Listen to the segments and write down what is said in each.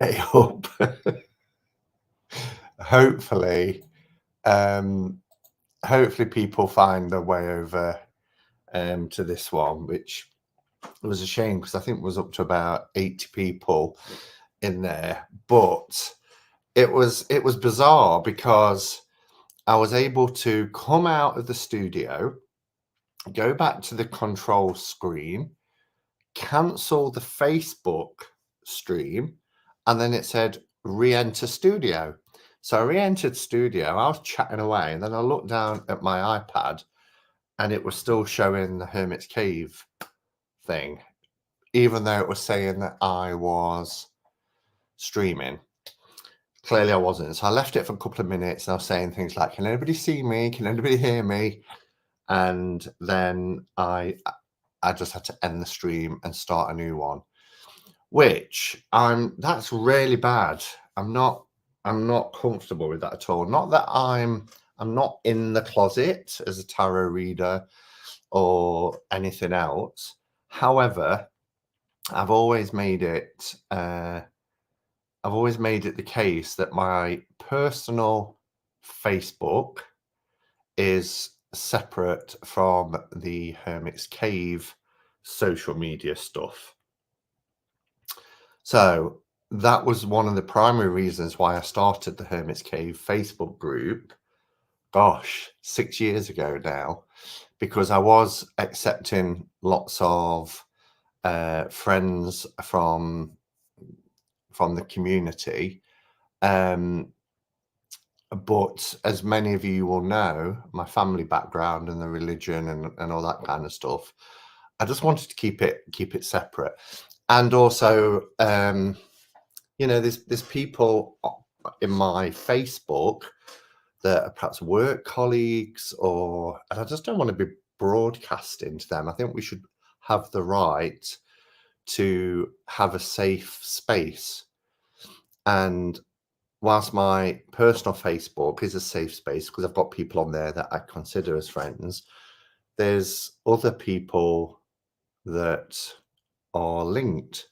it up. Hopefully, um, hopefully people find their way over to this one, which was a shame because I think it was up to about 80 people in there. But it was bizarre because I was able to come out of the studio, go back to the control screen, cancel the Facebook stream, and then it said re-enter studio. So I re-entered studio, I was chatting away, and then I looked down at my iPad and it was still showing the Hermit's Cave thing, even though it was saying that I was streaming. Clearly I wasn't. So I left it for a couple of minutes and I was saying things like, can anybody see me? Can anybody hear me? And then I just had to end the stream and start a new one, which that's really bad. I'm not comfortable with that at all. Not that I'm not in the closet as a tarot reader or anything else. However, I've always made it the case that my personal Facebook is separate from the Hermit's Cave social media stuff. So that was one of the primary reasons why I started the Hermit's Cave Facebook group, gosh, 6 years ago now, because I was accepting lots of friends from the community. But as many of you will know, my family background and the religion and all that kind of stuff, I just wanted to keep it separate. And also, there's people in my Facebook that are perhaps work colleagues, and I just don't want to be broadcasting to them. I think we should have the right to have a safe space. And whilst my personal Facebook is a safe space because I've got people on there that I consider as friends, there's other people that are linked.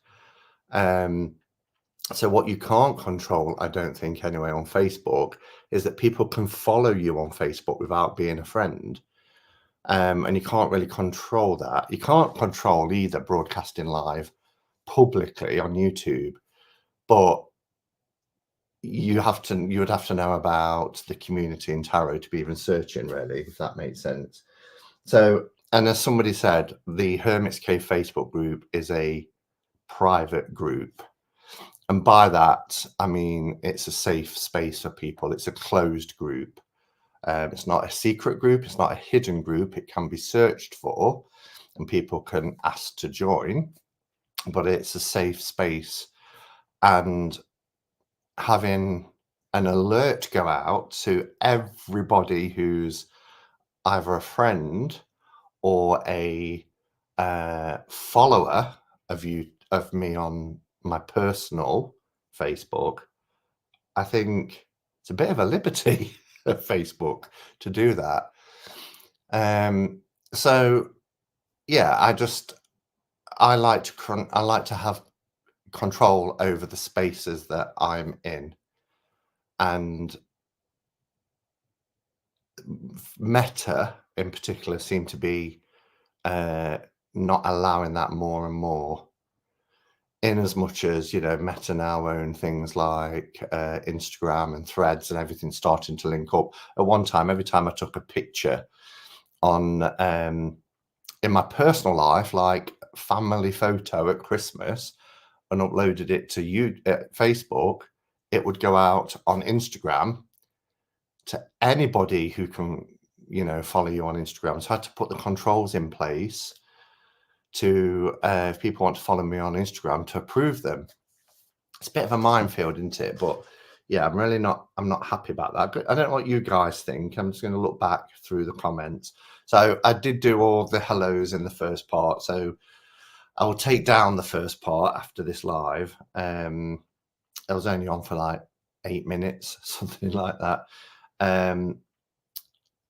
So what you can't control, I don't think anyway, on Facebook is that people can follow you on Facebook without being a friend. And you can't really control that. You can't control either broadcasting live publicly on YouTube, but you would have to know about the community in tarot to be even searching, really, if that makes sense. So, and as somebody said, the Hermit's Cave Facebook group is a private group. And by that, I mean, it's a safe space for people. It's a closed group. It's not a secret group. It's not a hidden group. It can be searched for and people can ask to join, but it's a safe space. And having an alert go out to everybody who's either a friend or a follower of me on my personal Facebook, I think it's a bit of a liberty of Facebook to do that. So yeah, I like to have control over the spaces that I'm in, and Meta in particular seem to be not allowing that more and more, in as much as, Meta now own things like Instagram and Threads and everything starting to link up. At one time, every time I took a picture on in my personal life, like family photo at Christmas, and uploaded it to Facebook, it would go out on Instagram to anybody who can, follow you on Instagram. So I had to put the controls in place to, if people want to follow me on Instagram, to approve them. It's a bit of a minefield, isn't it? But yeah, I'm not happy about that. I don't know what you guys think. I'm just going to look back through the comments. So I did do all the hellos in the first part. So I will take down the first part after this live. I was only on for like 8 minutes, something like that.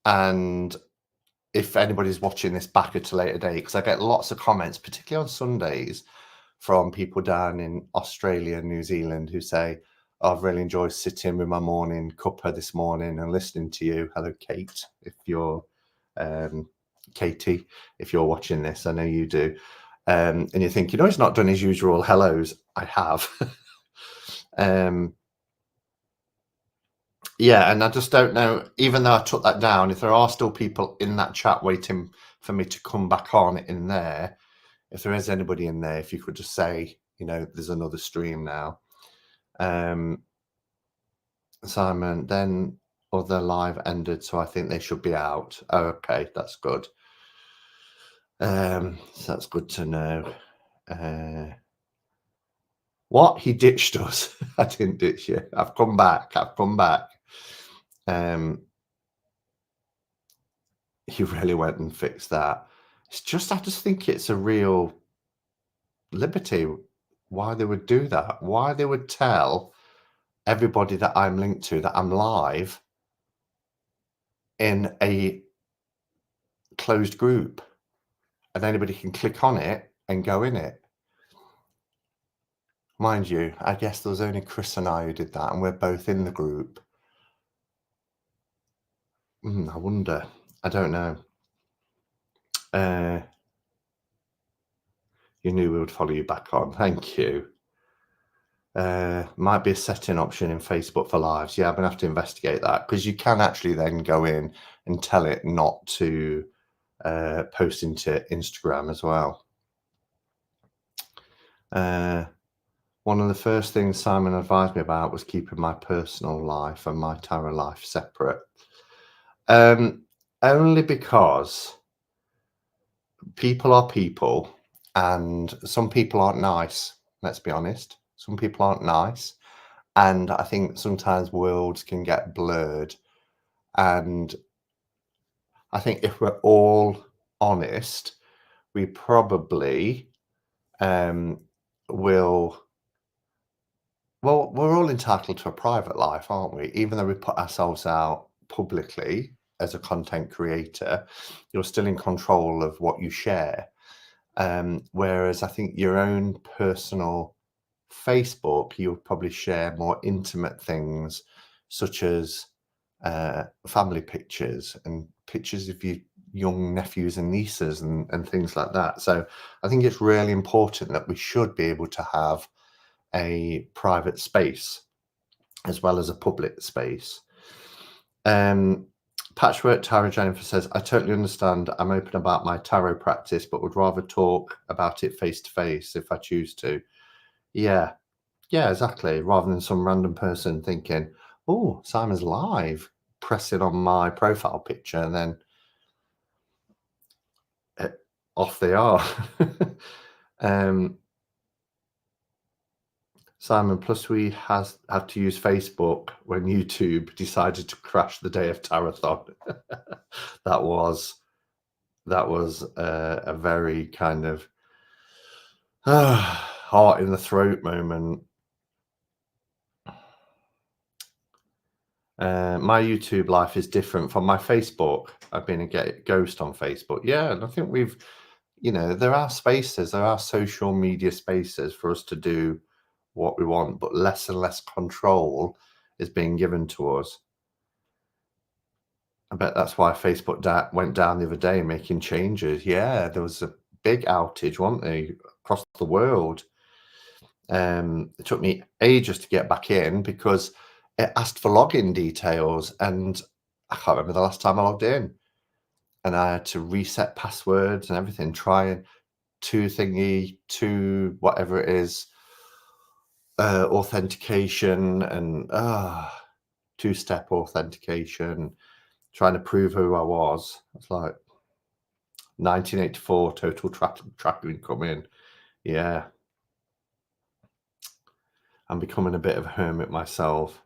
And if anybody's watching this back at a later date, because I get lots of comments, particularly on Sundays, from people down in Australia and New Zealand who say, oh, I've really enjoyed sitting with my morning cuppa this morning and listening to you. Hello, Kate, if you're Katie, if you're watching this, I know you do. And you think, he's not done his usual hellos. I have. Yeah, and I just don't know, even though I took that down, if there are still people in that chat waiting for me to come back on in there, if there is anybody in there, if you could just say, there's another stream now. Simon, then other live ended, so I think they should be out. Oh, okay, that's good. So that's good to know. What? He ditched us? I didn't ditch you. I've come back. He really went and fixed that. It's just, I just think it's a real liberty why they would do that, why they would tell everybody that I'm linked to that I'm live in a closed group and anybody can click on it and go in it. Mind you, I guess there was only Chris and I who did that, and we're both in the group. I wonder. I don't know. You knew we would follow you back on. Thank you. Might be a setting option in Facebook for lives. Yeah, I'm going to have to investigate that, because you can actually then go in and tell it not to post into Instagram as well. One of the first things Simon advised me about was keeping my personal life and my tarot life separate. Only because people are people, and some people aren't nice. Let's be honest. Some people aren't nice. And I think sometimes worlds can get blurred. And I think if we're all honest, we probably will. Well, we're all entitled to a private life, aren't we? Even though we put ourselves out publicly as a content creator, you're still in control of what you share. Whereas I think your own personal Facebook, you'll probably share more intimate things, such as family pictures and pictures of your young nephews and nieces and things like that. So I think it's really important that we should be able to have a private space as well as a public space. Patchwork Tarot Jennifer says, I totally understand. I'm open about my tarot practice, but would rather talk about it face to face if I choose to. Yeah, exactly. Rather than some random person thinking, oh, Simon's live, pressing on my profile picture, and then off they are. Simon, plus we had to use Facebook when YouTube decided to crash the day of Tarathon. that was a very kind of heart in the throat moment. My YouTube life is different from my Facebook. I've been a ghost on Facebook. Yeah, and I think we've, there are spaces, there are social media spaces for us to do what we want, but less and less control is being given to us. I bet that's why Facebook went down the other day making changes. Yeah, there was a big outage, wasn't there, across the world. It took me ages to get back in because it asked for login details, and I can't remember the last time I logged in. And I had to reset passwords and everything, try two whatever it is, authentication and two-step authentication, trying to prove who I was. It's like 1984 total tracking come in. Yeah. I'm becoming a bit of a hermit myself.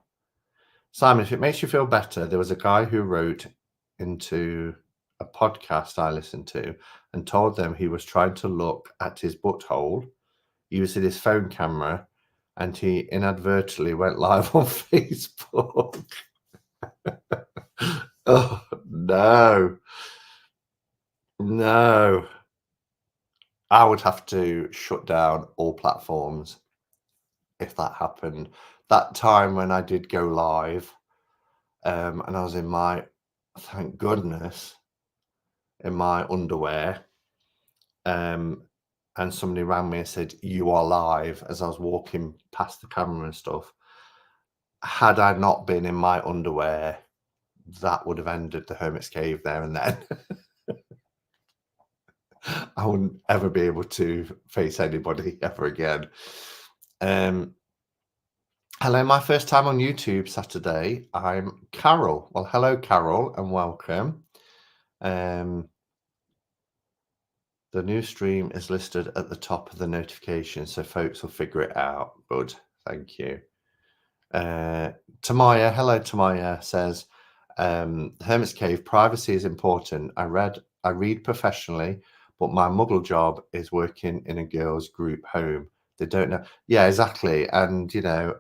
Simon, if it makes you feel better, there was a guy who wrote into a podcast I listened to and told them he was trying to look at his butthole using his phone camera, and he inadvertently went live on Facebook. Oh, no. I would have to shut down all platforms if that happened. That time when I did go live, and I was in my, thank goodness, in my underwear, and somebody rang me and said, "You are live," as I was walking past the camera and stuff. Had I not been in my underwear, that would have ended the Hermit's Cave there and then. I wouldn't ever be able to face anybody ever again. Hello, my first time on YouTube Saturday. I'm Carol. Well, hello, Carol, and welcome. The new stream is listed at the top of the notification, so folks will figure it out. Good, thank you. Tamaya, hello, Tamaya says, Hermit's Cave, privacy is important. I read professionally, but my muggle job is working in a girls' group home. They don't know. Yeah, exactly. And, you know,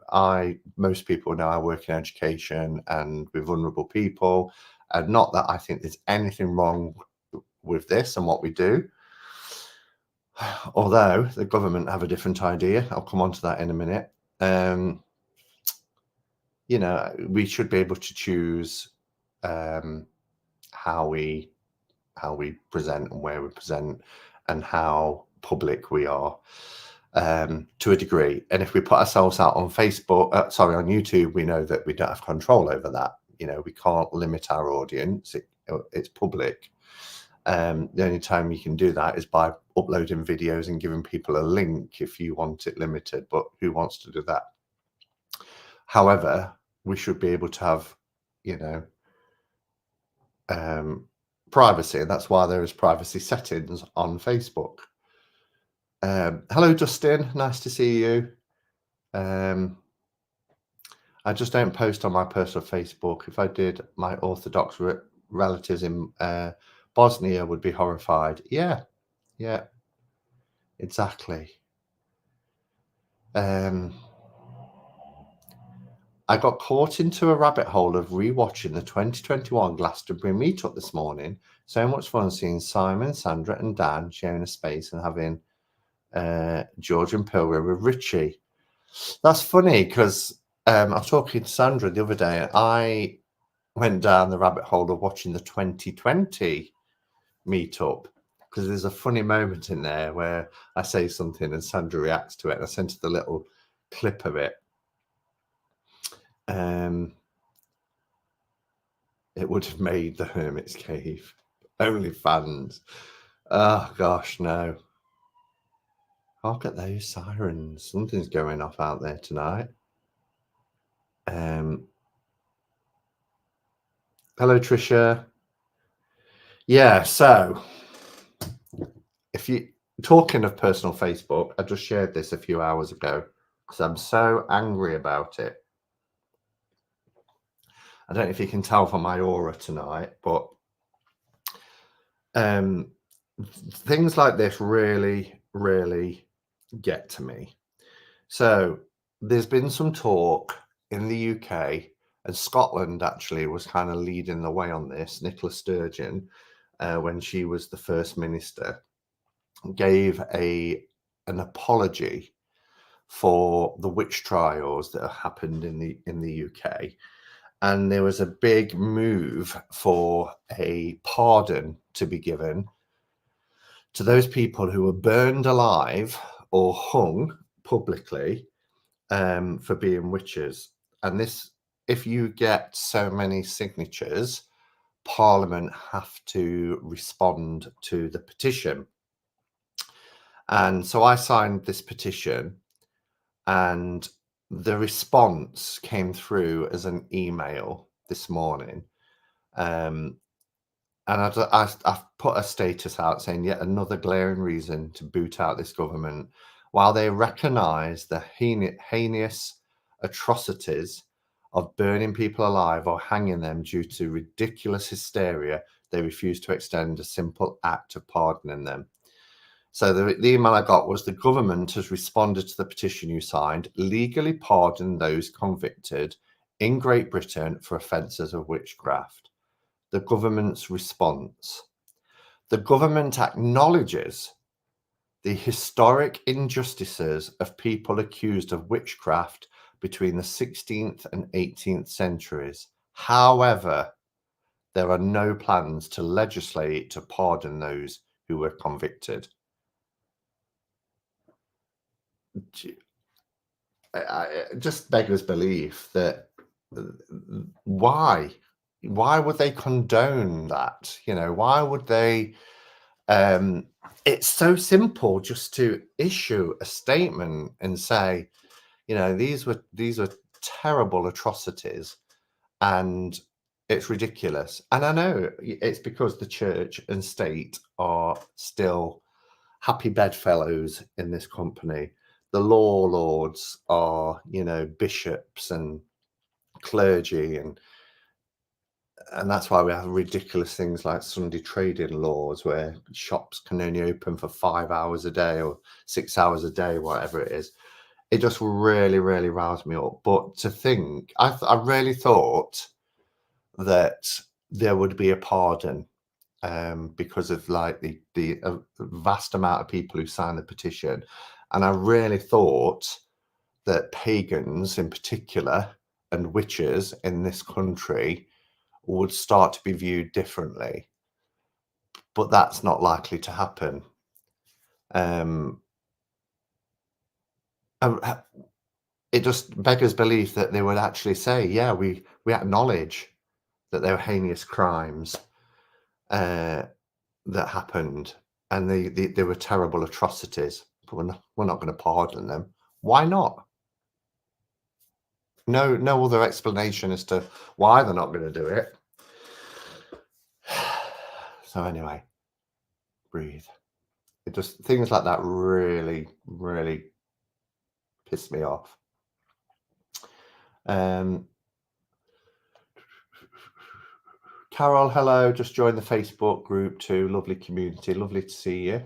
most people know I work in education and with vulnerable people. And not that I think there's anything wrong with this and what we do. Although the government have a different idea. I'll come on to that in a minute. You know, we should be able to choose how we present and where we present and how public we are, to a degree. And if we put ourselves out on Facebook, on YouTube, we know that we don't have control over that. You know, we can't limit our audience. It's public. The only time you can do that is by uploading videos and giving people a link if you want it limited. But who wants to do that? However, we should be able to have, you know, privacy, and that's why there is privacy settings on Facebook. Hello, Dustin. Nice to see you. I just don't post on my personal Facebook. If I did, my Orthodox relatives in Bosnia would be horrified. Yeah, exactly. I got caught into a rabbit hole of rewatching the 2021 Glastonbury meetup this morning. So much fun seeing Simon, Sandra, and Dan sharing a space and having George and Pilgrim with Richie. That's funny because I was talking to Sandra the other day. I went down the rabbit hole of watching the 2020 meetup because there's a funny moment in there where I say something and Sandra reacts to it. And I sent her the little clip of it. It would have made the Hermit's Cave. Only fans. Oh gosh, no. Hark at those sirens. Something's going off out there tonight. Hello, Trisha. Yeah, so if you talking of personal Facebook, I just shared this a few hours ago because I'm so angry about it. I don't know if you can tell from my aura tonight, but things like this really, really get to me. So there's been some talk in the UK, and Scotland actually was kind of leading the way on this. Nicola Sturgeon, when she was the First Minister, gave an apology for the witch trials that happened in the UK. And there was a big move for a pardon to be given to those people who were burned alive or hung publicly for being witches. And this, if you get so many signatures, Parliament have to respond to the petition. And so I signed this petition, and the response came through as an email this morning. And I've put a status out saying yet another glaring reason to boot out this government. While they recognise the heinous atrocities of burning people alive or hanging them due to ridiculous hysteria, they refuse to extend a simple act of pardoning them. So the email I got was, the government has responded to the petition you signed, legally pardon those convicted in Great Britain for offences of witchcraft. The government's response. The government acknowledges the historic injustices of people accused of witchcraft between the 16th and 18th centuries. However, there are no plans to legislate to pardon those who were convicted. It just beggars belief that why would they condone that? You know, why would they? It's so simple just to issue a statement and say, you know, these were terrible atrocities, and it's ridiculous. And I know it's because the church and state are still happy bedfellows in this company. The law lords are, you know, bishops and clergy, and that's why we have ridiculous things like Sunday trading laws where shops can only open for 5 hours a day or 6 hours a day, whatever it is. It just really, really roused me up. But to think, I really thought that there would be a pardon because of like the vast amount of people who signed the petition. And I really thought that pagans in particular and witches in this country would start to be viewed differently. But that's not likely to happen. It just beggars belief that they would actually say, yeah, we acknowledge that there were heinous crimes that happened, and they were terrible atrocities, but we're not going to pardon them. Why not? No other explanation as to why they're not going to do it. So anyway, breathe. It just, things like that really, really piss me off. Carol, hello. Just joined the Facebook group too. Lovely community. Lovely to see you.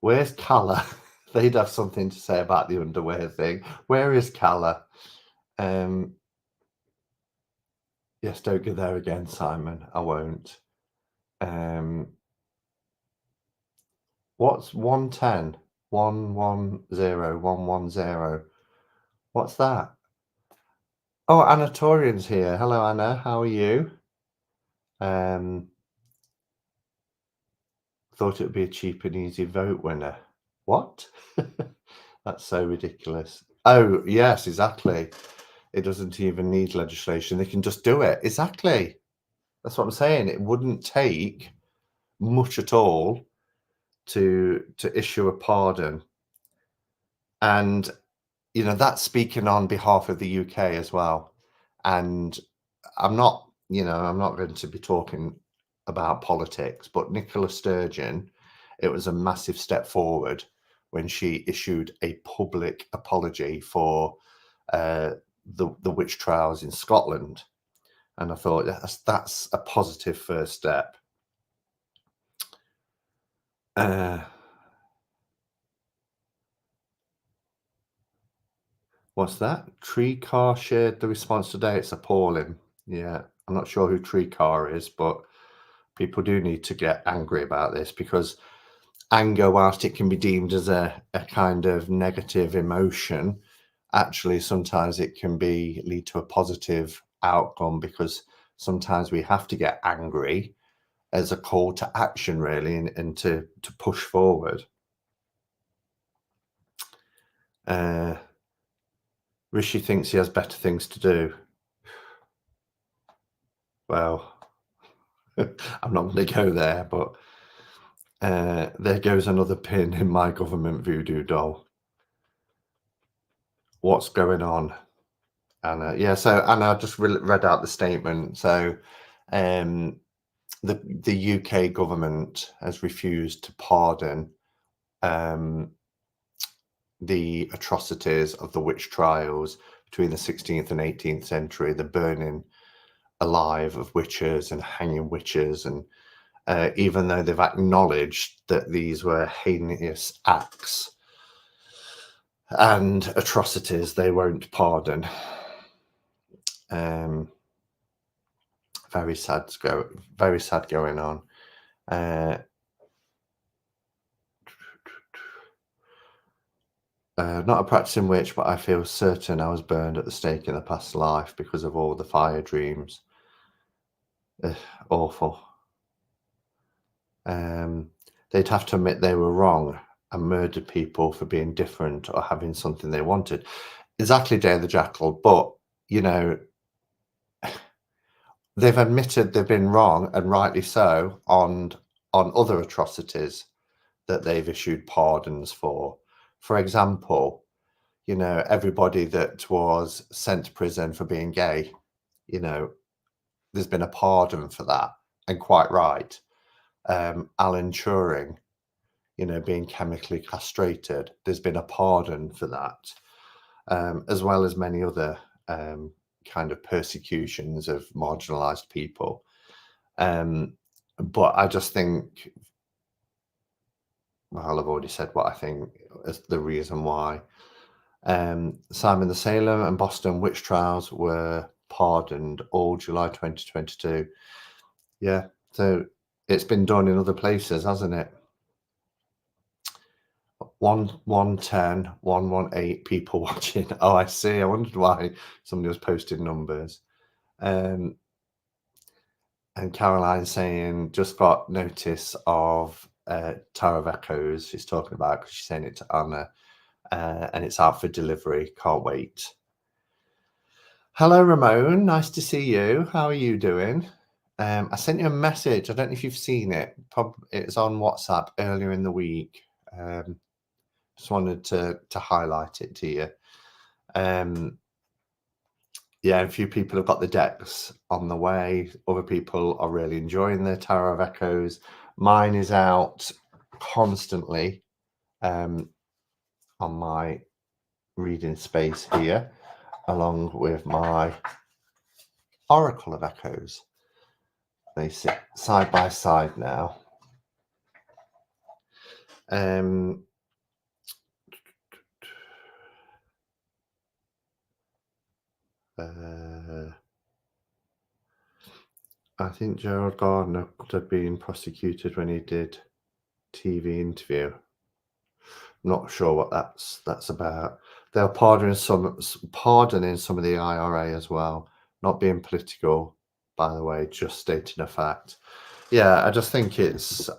Where's Calla? They'd have something to say about the underwear thing. Where is Calla? Yes, don't go there again, Simon. I won't. What's 110? 110, 110. What's that? Oh, Anatorian's here. Hello, Anna. How are you? Thought it would be a cheap and easy vote winner. What? That's so ridiculous. Oh, yes, exactly. It doesn't even need legislation. They can just do it. Exactly. That's what I'm saying. It wouldn't take much at all to issue a pardon. And, you know, that's speaking on behalf of the UK as well. And I'm not going to be talking about politics, but Nicola Sturgeon, it was a massive step forward when she issued a public apology for the witch trials in Scotland. And I thought that's a positive first step. What's that? Tree Car shared the response today. It's appalling. Yeah, I'm not sure who Tree Car is, but people do need to get angry about this, because anger, whilst it can be deemed as a kind of negative emotion, actually sometimes it can lead to a positive outcome, because sometimes we have to get angry as a call to action, really, and to push forward. Rishi thinks he has better things to do. Well, I'm not going to go there, but there goes another pin in my government voodoo doll. What's going on, Anna? Yeah, so Anna just read out the statement. So the UK government has refused to pardon the atrocities of the witch trials between the 16th and 18th century, the burning alive of witches and hanging witches, and even though they've acknowledged that these were heinous acts and atrocities, they won't pardon. Very sad going on. Not a practicing witch, but I feel certain I was burned at the stake in the past life because of all the fire dreams. Awful. They'd have to admit they were wrong and murdered people for being different or having something they wanted. Exactly, Day of the Jackal. But, you know, they've admitted they've been wrong, and rightly so, on other atrocities that they've issued pardons for. For example, you know, everybody that was sent to prison for being gay, you know, there's been a pardon for that, and quite right. Alan Turing, you know, being chemically castrated, there's been a pardon for that, as well as many other kind of persecutions of marginalized people. But I just think, well, I've already said what I think is the reason why. Simon the Salem and Boston witch trials were pardoned all July 2022. Yeah, so it's been done in other places, hasn't it? 110, 118 people watching. Oh, I see. I wondered why somebody was posting numbers. And Caroline saying, just got notice of Tower of Echoes. She's talking about, because she's saying it to Anna, and it's out for delivery. Can't wait. Hello, Ramon. Nice to see you. How are you doing? I sent you a message. I don't know if you've seen it. It's on WhatsApp earlier in the week. Just wanted to highlight it to you. Yeah, a few people have got the decks on the way. Other people are really enjoying the Tower of Echoes. Mine is out constantly on my reading space here, along with my Oracle of Echoes. They sit side by side now. I think Gerald Gardner could have been prosecuted when he did TV interview. Not sure what that's about. They're pardoning some of the IRA as well. Not being political, by the way, just stating a fact. Yeah, I just think it's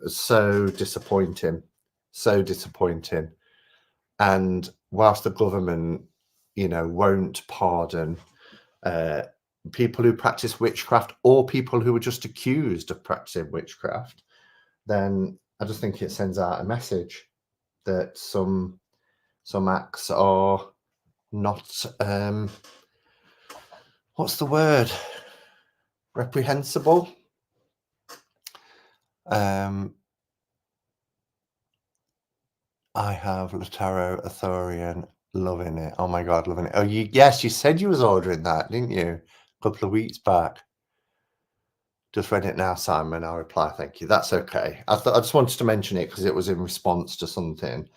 so disappointing. So disappointing. And whilst the government, you know, won't pardon people who practice witchcraft or people who are just accused of practicing witchcraft, then I just think it sends out a message that some acts are not what's the word? Reprehensible. I have Lataro Athorian, loving it. Oh my god, loving it. Oh, yes, you said you was ordering that, didn't you? A couple of weeks back. Just read it now, Simon. I'll reply, thank you. That's okay. I just wanted to mention it because it was in response to something,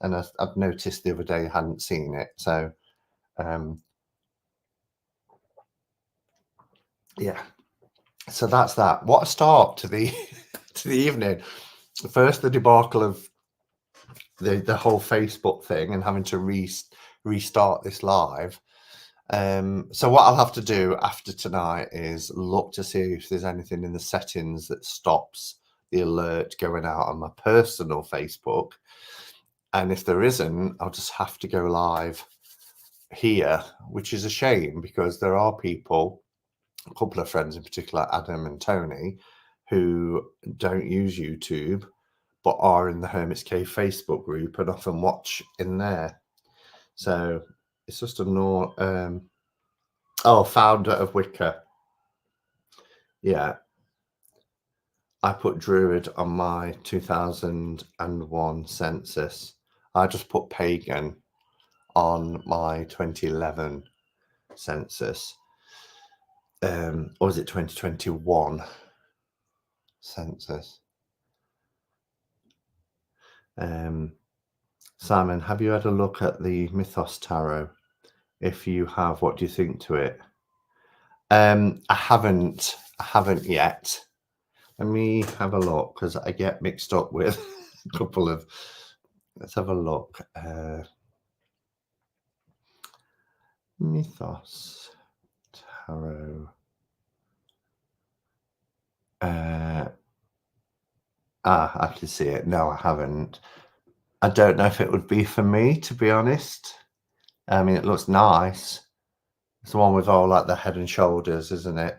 and I've noticed the other day I hadn't seen it. So, yeah. So that's that. What a start to the to the evening. First, the debacle of the whole Facebook thing and having to restart this live. So what I'll have to do after tonight is look to see if there's anything in the settings that stops the alert going out on my personal Facebook. And if there isn't, I'll just have to go live here, which is a shame because there are people, a couple of friends in particular, Adam and Tony, who don't use YouTube but are in the Hermit's Cave Facebook group and often watch in there. So it's just a founder of Wicca. Yeah. I put Druid on my 2001 census. I just put Pagan on my 2011 census. Or was it 2021 census? Simon, have you had a look at the Mythos Tarot? If you have, what do you think to it? I haven't yet. Let me have a look because I get mixed up with a couple of Let's have a look. Mythos Tarot. I can see it. No, I haven't. I don't know if it would be for me, to be honest. I mean, it looks nice. It's the one with all like the head and shoulders, isn't it?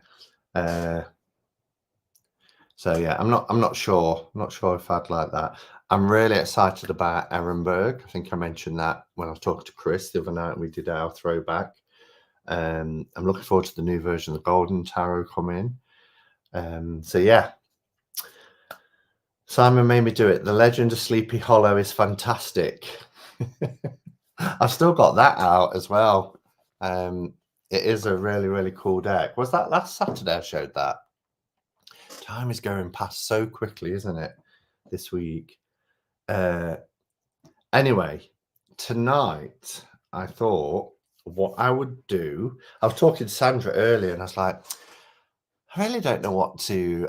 So yeah, I'm not sure. I'm not sure if I'd like that. I'm really excited about Ehrenberg. I think I mentioned that when I was talking to Chris the other night. We did our throwback. I'm looking forward to the new version of the Golden Tarot coming. So yeah. Simon made me do it. The Legend of Sleepy Hollow is fantastic. I've still got that out as well. It is a really, really cool deck. Was that last Saturday I showed that? Time is going past so quickly, isn't it? This week. Anyway, tonight I thought what I would do. I was talking to Sandra earlier and I was like, I really don't know what to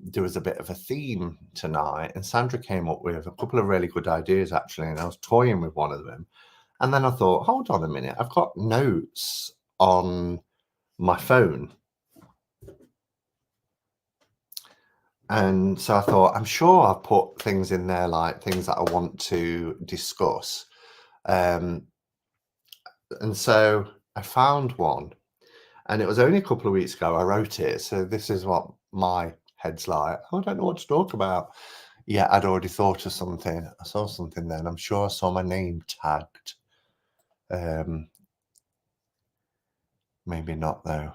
do as a bit of a theme tonight. And Sandra came up with a couple of really good ideas, actually. And I was toying with one of them. And then I thought, hold on a minute. I've got notes on my phone. And so I thought, I'm sure I've put things in there, like things that I want to discuss. And so I found one. And it was only a couple of weeks ago I wrote it. So this is what my head's like. Oh, I don't know what to talk about. Yeah, I'd already thought of something. I saw something then. I'm sure I saw my name tagged. Maybe not, though.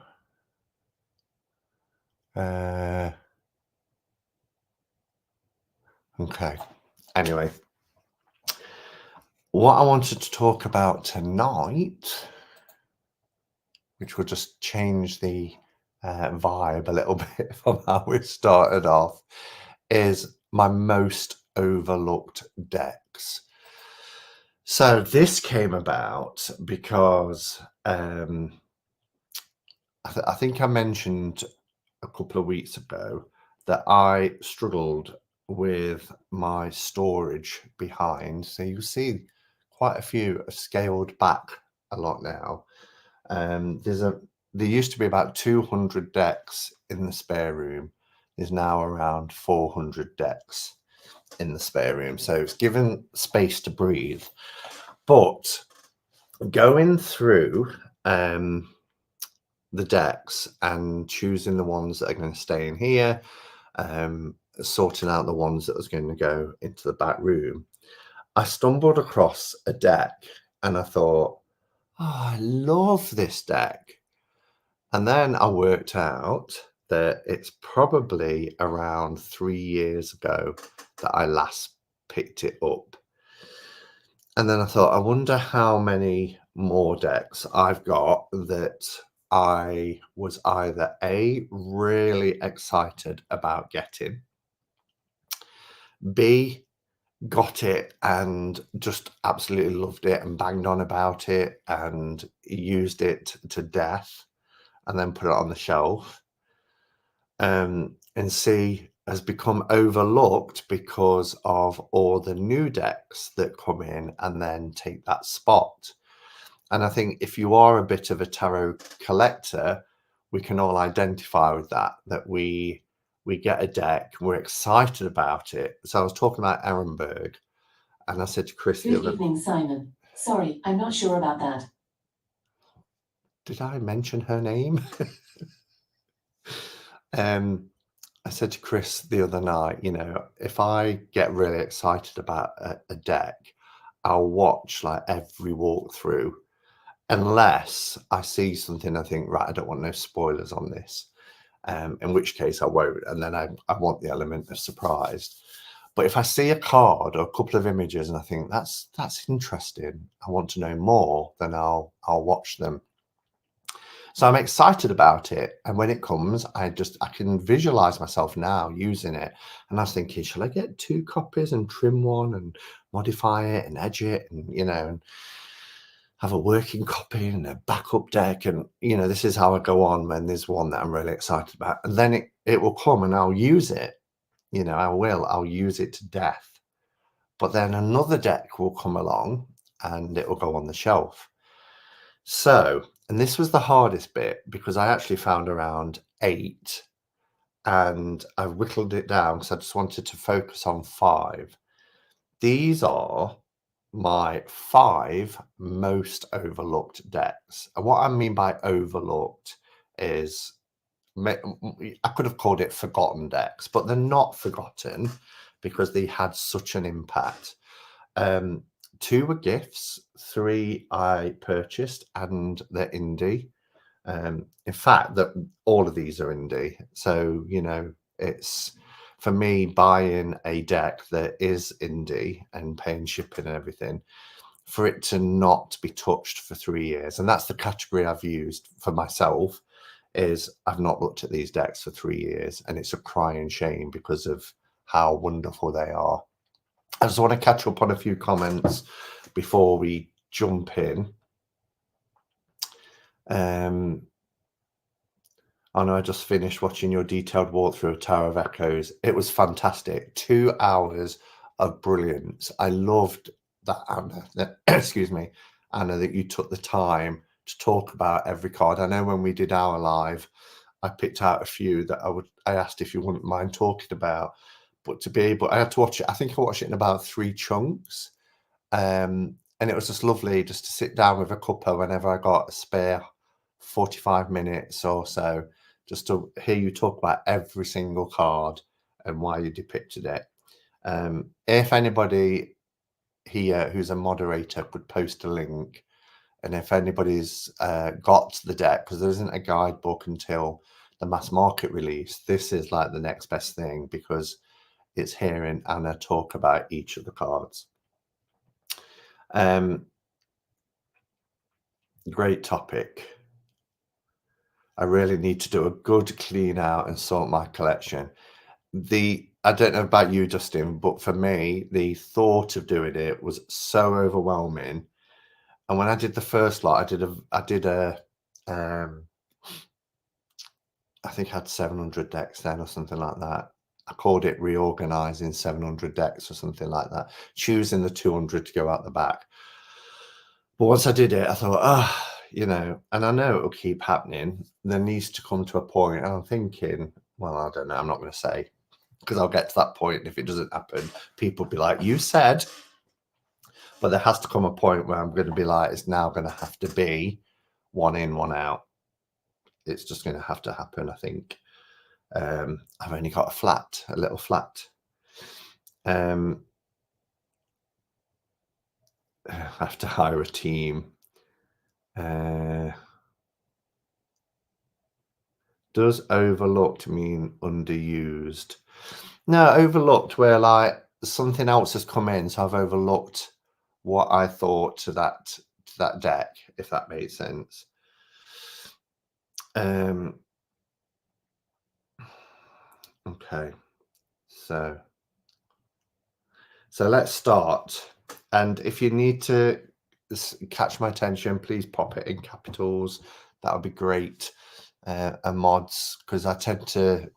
Okay. Anyway, what I wanted to talk about tonight, which will just change the vibe a little bit from how we started off, is my most overlooked decks. So this came about because I think I mentioned a couple of weeks ago that I struggled with my storage behind. So you see quite a few are scaled back a lot now. There used to be about 200 decks in the spare room. There's now around 400 decks in the spare room. So it's given space to breathe. But going through the decks and choosing the ones that are going to stay in here, sorting out the ones that was going to go into the back room, I stumbled across a deck and I thought, oh, I love this deck. And then I worked out that it's probably around 3 years ago that I last picked it up. And then I thought, I wonder how many more decks I've got that I was either A, really excited about getting, B, got it and just absolutely loved it and banged on about it and used it to death and then put it on the shelf, and C, has become overlooked because of all the new decks that come in and then take that spot. And I think if you are a bit of a tarot collector, we can all identify with that we get a deck, we're excited about it. So I was talking about Ehrenberg, and I said to Chris Good evening, Simon. Sorry, I'm not sure about that. Did I mention her name? I said to Chris the other night, if I get really excited about a deck, I'll watch like every walkthrough, unless I see something I think, right, I don't want no spoilers on this, in which case I won't. And then I want the element of surprise. But if I see a card or a couple of images and I think that's interesting, I want to know more, then I'll watch them. So I'm excited about it. And when it comes, I can visualize myself now using it. And I was thinking, shall I get 2 copies and trim one and modify it and edge it and, and have a working copy and a backup deck? And, this is how I go on when there's one that I'm really excited about. And then it will come and I'll use it. I'll use it to death. but then another deck will come along and it will go on the shelf. So, and this was the hardest bit because I actually found around 8 and I whittled it down because I just wanted to focus on 5. These are my 5 most overlooked decks. And what I mean by overlooked is I could have called it forgotten decks, but they're not forgotten because they had such an impact. 2 were gifts, 3 I purchased, and they're indie. In fact, that all of these are indie. So, you know, it's for me buying a deck that is indie and paying shipping and everything, for it to not be touched for 3 years. And that's the category I've used for myself, is I've not looked at these decks for 3 years, and it's a crying shame because of how wonderful they are. I just want to catch up on a few comments before we jump in. I know I just finished watching your detailed walkthrough of Tower of Echoes. It was fantastic. 2 hours of brilliance. I loved that, Anna, excuse me, Anna, that you took the time to talk about every card. I know when we did our live, I picked out a few that I asked if you wouldn't mind talking about, but to be able, I had to watch it. I think I watched it in about 3 chunks. And it was just lovely just to sit down with a cuppa whenever I got a spare 45 minutes or so, just to hear you talk about every single card and why you depicted it. If anybody here who's a moderator could post a link, and if anybody's got the deck, because there isn't a guidebook until the mass market release, this is like the next best thing because it's hearing Anna talk about each of the cards. Great topic. I really need to do a good clean out and sort my collection. I don't know about you, Justin, but for me, the thought of doing it was so overwhelming. And when I did the first lot, I think I had 700 decks then or something like that. I called it reorganizing 700 decks or something like that, choosing the 200 to go out the back. But once I did it, I thought, you know, and I know it'll keep happening. There needs to come to a point, and I'm thinking, well, I don't know, I'm not going to say, because I'll get to that point. If it doesn't happen, people will be like, you said. But there has to come a point where I'm going to be like, it's now going to have to be 1 in, 1 out. It's just going to have to happen, I think. I've only got a little flat. I have to hire a team. Does overlooked mean underused? No, overlooked where like something else has come in, so I've overlooked what I thought to that deck, if that made sense. Okay, so let's start. And if you need to catch my attention, please pop it in capitals. That would be great. And mods, because I tend to,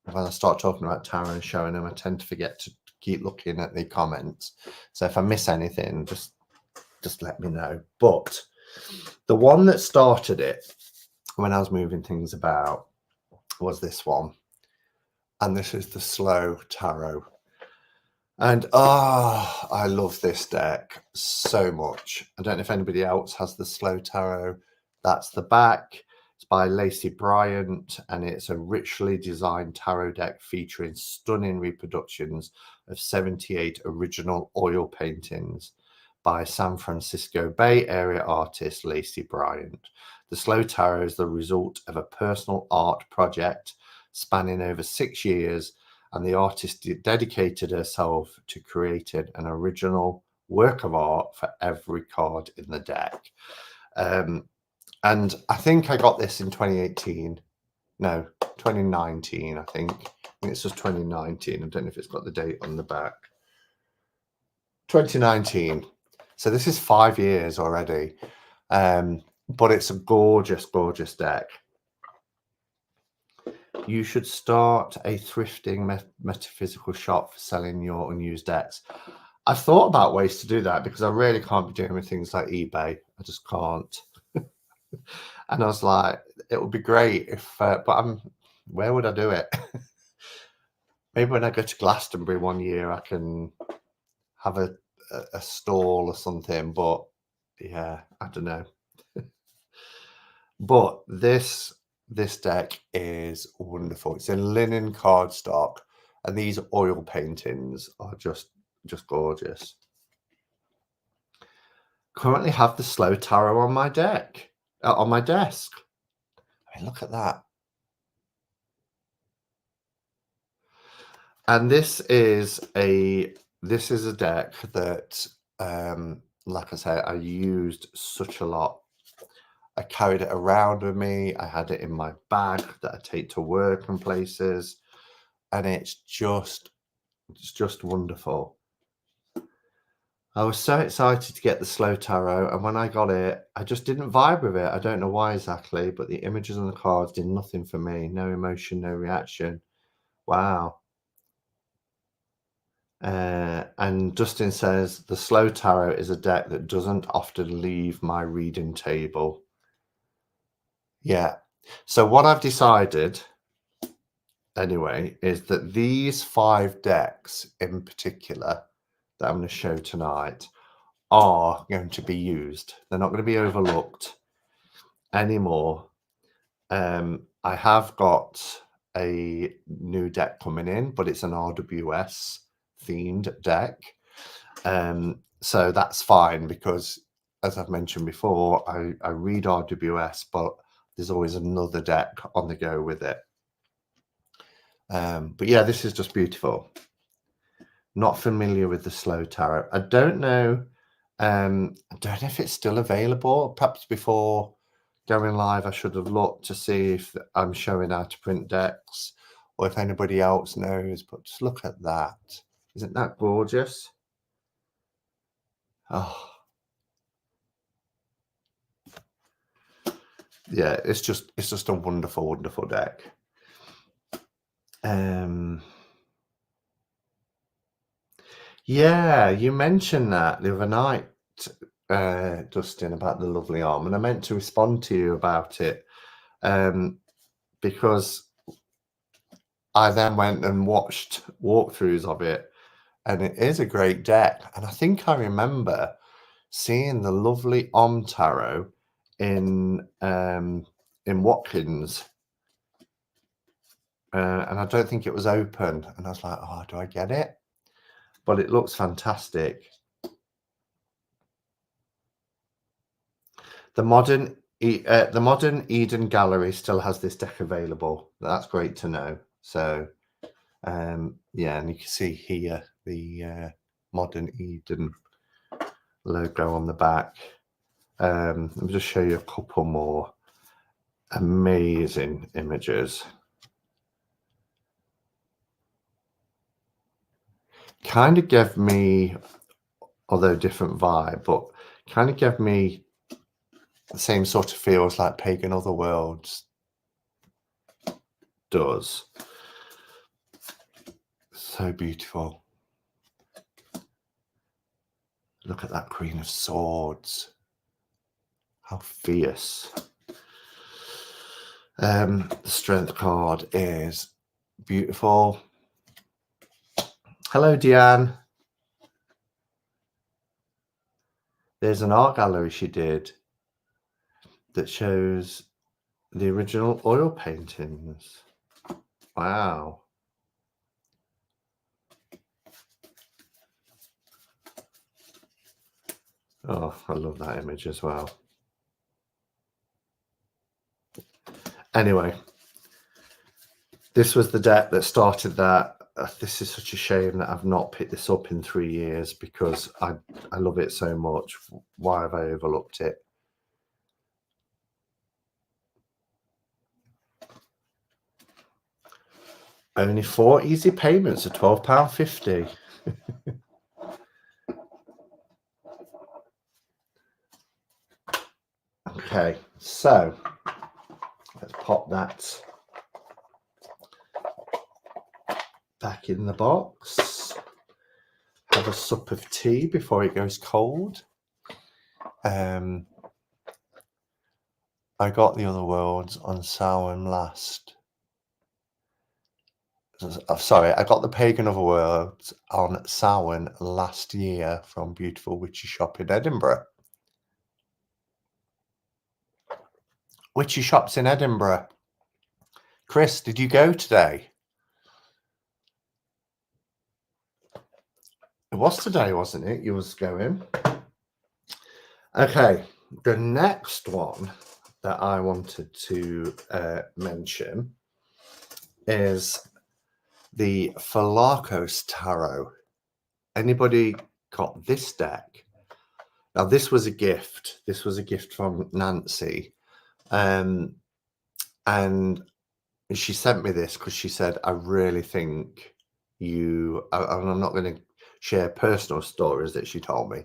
when I start talking about tarot and showing them, I tend to forget to keep looking at the comments. So if I miss anything, just let me know. But the one that started it when I was moving things about was this one. And this is the Slow Tarot. And I love this deck so much. I don't know if anybody else has the Slow Tarot. That's the back. It's by Lacey Bryant, and it's a richly designed tarot deck featuring stunning reproductions of 78 original oil paintings by San Francisco Bay Area artist Lacey Bryant. The Slow Tarot is the result of a personal art project spanning over 6 years, and the artist dedicated herself to creating an original work of art for every card in the deck. And I think I got this in 2018. No, 2019, I think. It's just 2019. I don't know if it's got the date on the back. 2019. So this is 5 years already. But it's a gorgeous, gorgeous deck. You should start a thrifting metaphysical shop for selling your unused decks. I've thought about ways to do that because I really can't be doing with things like eBay. I just can't. And I was like, it would be great if, but where would I do it? Maybe when I go to Glastonbury one year, I can have a stall or something. But yeah, I don't know. But this deck is wonderful. It's in linen cardstock, and these oil paintings are just gorgeous. Currently have the slow tarot on my deck, on my desk. I mean, look at that. And this is a deck that, like I say, I used such a lot. I carried it around with me. I had it in my bag that I take to work and places, and it's just wonderful. I was so excited to get the slow tarot, and when I got it, I just didn't vibe with it. I don't know why exactly, but the images on the cards did nothing for me. No emotion, no reaction. Wow. And Dustin says, the slow tarot is a deck that doesn't often leave my reading table. Yeah. So what I've decided, anyway, is that these 5 decks in particular that I'm going to show tonight are going to be used. They're not going to be overlooked anymore. I have got a new deck coming in, but it's an RWS themed deck. So that's fine because, as I've mentioned before, I read RWS, but there's always another deck on the go with it. But yeah, this is just beautiful. Not familiar with the slow tarot. I don't know. I don't know if it's still available. Perhaps before going live, I should have looked to see if I'm showing how to print decks or if anybody else knows. But just look at that. Isn't that gorgeous? Oh, yeah, it's just a wonderful, wonderful deck. Yeah, you mentioned that the other night, Dustin, about the lovely arm, and I meant to respond to you about it because I then went and watched walkthroughs of it, and it is a great deck. And I think I remember seeing the lovely Om Tarot in Watkins, and I don't think it was open. And I was like, oh, do I get it? But it looks fantastic. The modern Eden Gallery still has this deck available. That's great to know. So, yeah, and you can see here the modern Eden logo on the back. Let me just show you a couple more amazing images. Kind of gave me, although different vibe, but kind of gave me the same sort of feels like Pagan Otherworlds does. So beautiful. Look at that Queen of Swords. How fierce. The Strength card is beautiful. Hello, Deanne. There's an art gallery she did that shows the original oil paintings. Wow. Oh, I love that image as well. Anyway, this was the deck that started that. This is such a shame that I've not picked this up in 3 years because I love it so much. Why have I overlooked it? Only 4 easy payments of £12.50. Okay, so let's pop that back in the box. have a sup of tea before it goes cold. I got the other worlds on Samhain last. Sorry, I got the Pagan Otherworlds on Samhain last year from Beautiful Witchy Shop in Edinburgh. Witchy Shops in Edinburgh. Chris, did you go today? It was today, wasn't it? You was going. Okay, the next one that I wanted to mention is the Falakos Tarot. Anybody got this deck? Now, this was a gift. This was a gift from Nancy. And she sent me this because she said, I really think and I'm not going to share personal stories that she told me,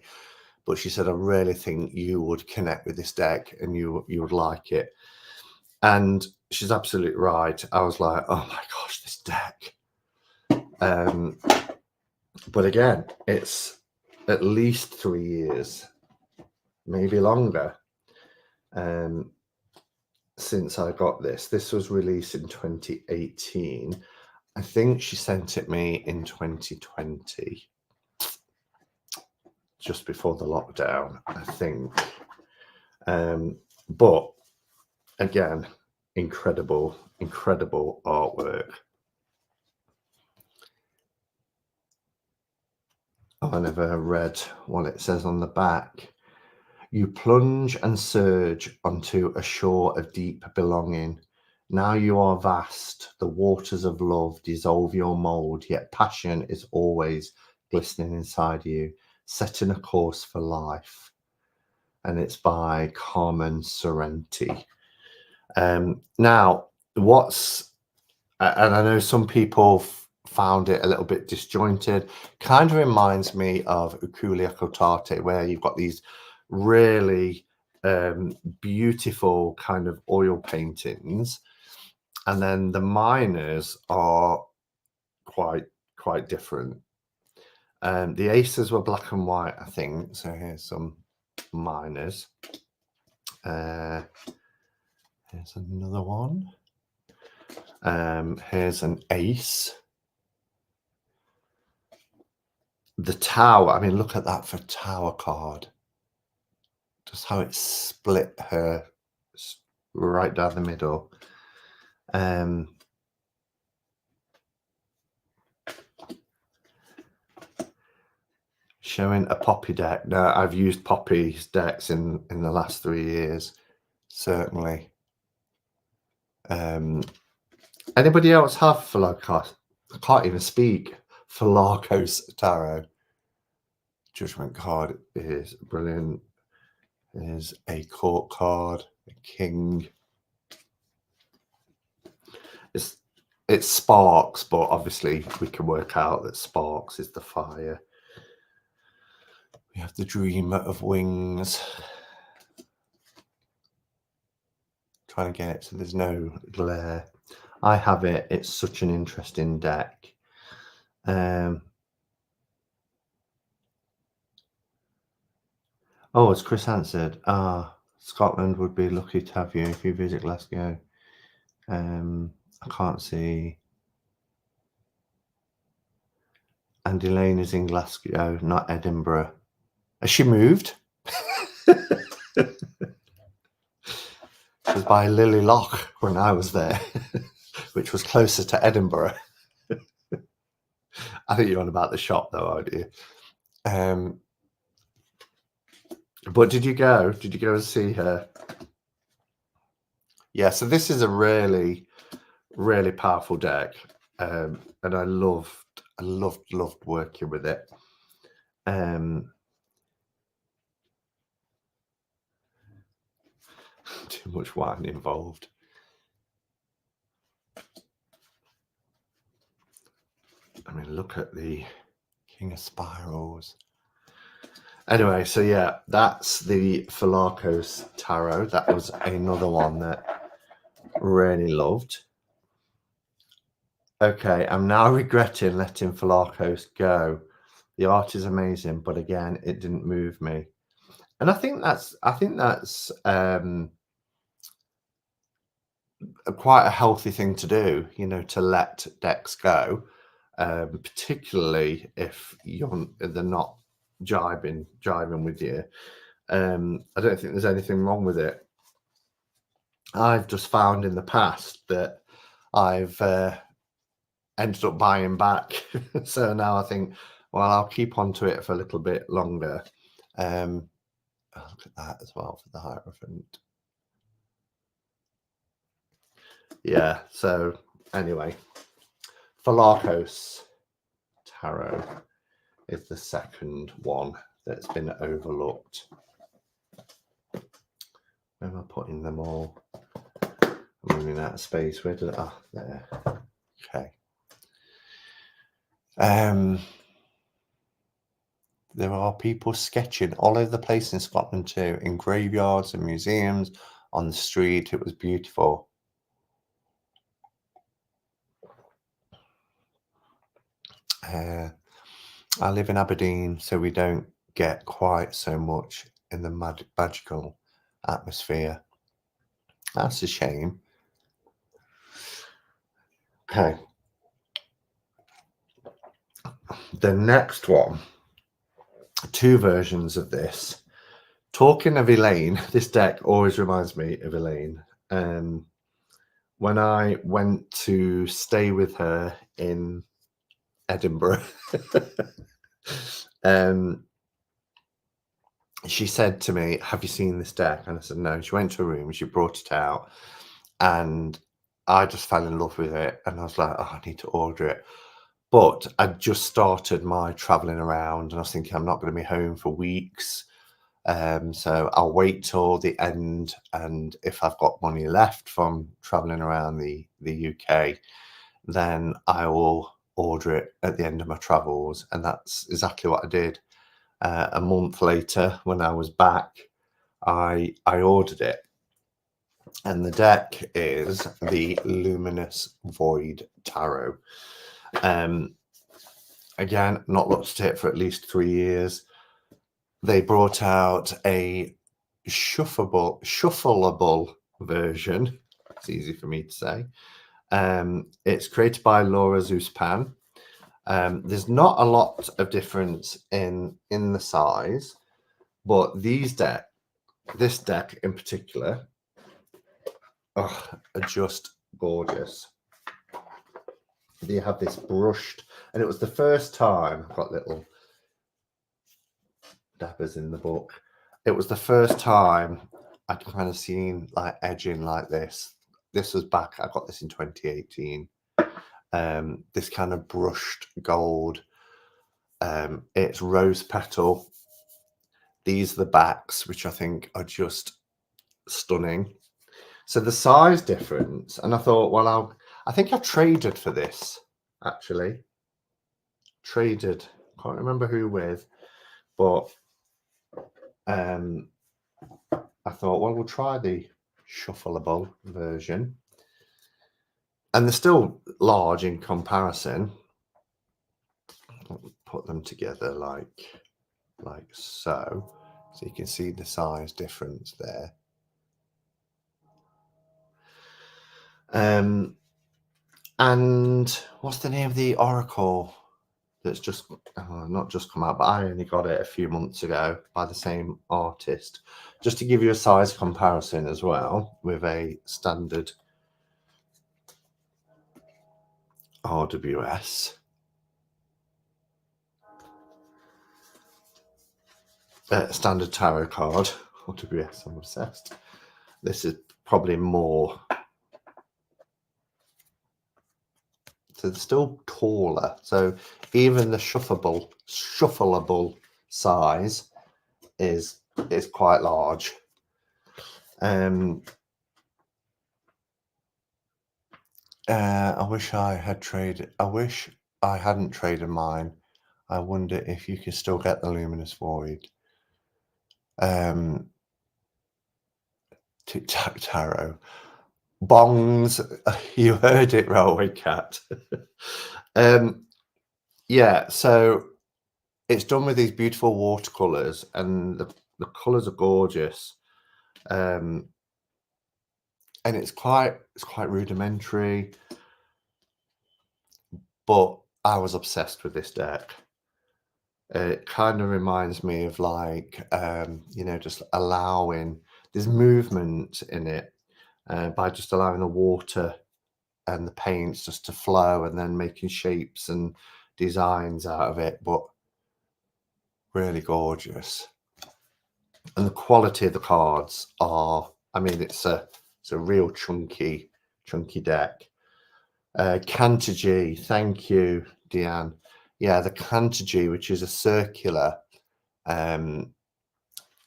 but she said, I really think you would connect with this deck and you would like it. And she's absolutely right. I was like, oh my gosh, this deck. But again, it's at least 3 years, maybe longer, since I got this. This was released in 2018. I think she sent it me in 2020, just before the lockdown, I think. But again, incredible artwork. Oh, I never read what it says on the back. You plunge and surge onto a shore of deep belonging. Now you are vast. The waters of love dissolve your mold, yet passion is always glistening inside you, setting a course for life. And it's by Carmen Sorrenti. Now, and I know some people found it a little bit disjointed, kind of reminds me of Ukulia Kotate, where you've got these really beautiful kind of oil paintings, and then the minors are quite different. The aces were black and white, I think. So here's some minors. Here's another one. Here's an ace. The tower, I mean, look at that for tower card. Just how it split her right down the middle. Showing a Poppy deck. Now, I've used Poppy's decks in the last 3 years, certainly. Anybody else have Falakos? I can't even speak. Falakos Tarot. Judgment card is brilliant. There's a court card, a king. It's sparks, but obviously we can work out that sparks is the fire. We have the dream of wings. Trying to get it so there's no glare. I have it. It's such an interesting deck. Oh, as Chris answered, Scotland would be lucky to have you if you visit Glasgow. I can't see. And Elaine is in Glasgow, not Edinburgh. Has she moved? It was by Lily Loch when I was there, which was closer to Edinburgh. I think you're on about the shop, though, aren't you? But did you go? Did you go and see her? Yeah, so this is a really powerful deck, and I loved working with it. Too much wine involved. I mean, look at the King of Spirals. Anyway, so yeah, that's the Falakos Tarot. That was another one that really loved. Okay, I'm now regretting letting Falakos go. The art is amazing, but again, it didn't move me. And I think that's quite a healthy thing to do, you know, to let decks go, particularly if they're not jibing with you. I don't think there's anything wrong with it. I've just found in the past that I've ended up buying back. So now I think, well, I'll keep on to it for a little bit longer. Oh, look at that as well for the Hierophant. Yeah, so anyway, Phalakos Tarot is the second one that's been overlooked. Where am I putting them all? I'm running out of space. Where did there. Okay. There are people sketching all over the place in Scotland too, in graveyards and museums, on the street. It was beautiful. I live in Aberdeen, so we don't get quite so much in the magical atmosphere. That's a shame. Okay. The next one, two versions of this. Talking of Elaine, this deck always reminds me of Elaine. When I went to stay with her in Edinburgh, she said to me, "Have you seen this deck?" And I said, "No." She went to a room, she brought it out, and I just fell in love with it. And I was like, "Oh, I need to order it." But I just started my traveling around, and I was thinking I'm not going to be home for weeks. So I'll wait till the end, and if I've got money left from traveling around the UK, then I will order it at the end of my travels. And that's exactly what I did. A month later, when I was back, I ordered it. And the deck is the Luminous Void Tarot. Again, not looked at it for at least 3 years. They brought out a shuffleable version. It's easy for me to say. It's created by Laura Zuspan. There's not a lot of difference in the size, but this deck in particular, are just gorgeous. They have this brushed, and it was the first time I've got little dabbers in the book. It was the first time I'd kind of seen like edging like this. This was back, I got this in 2018. This kind of brushed gold. It's rose petal. These are the backs, which I think are just stunning. So the size difference, and I thought, well, I think I traded for this, actually. Traded, can't remember who with, but I thought, well, we'll try the shuffleable version. And they're still large in comparison. Put them together like so. So you can see the size difference there. And what's the name of the oracle that's just not just come out, but I only got it a few months ago by the same artist, just to give you a size comparison as well with a standard RWS. Standard tarot card, RWS, I'm obsessed. This is probably more. So it's still taller. So even the shuffleable size is quite large. I wish I had traded. I wish I hadn't traded mine. I wonder if you can still get the Luminous Void. Tarot. Bongs. You heard it, Railway Cat. Yeah, so it's done with these beautiful watercolors, and the colors are gorgeous. And it's quite rudimentary, but I was obsessed with this deck. It kind of reminds me of like, you know, just allowing, there's movement in it by just allowing the water and the paints just to flow, and then making shapes and designs out of it, but really gorgeous. And the quality of the cards are, I mean, it's a real chunky deck. Cantergy, thank you, Deanne. Yeah, the Cantergy, which is a circular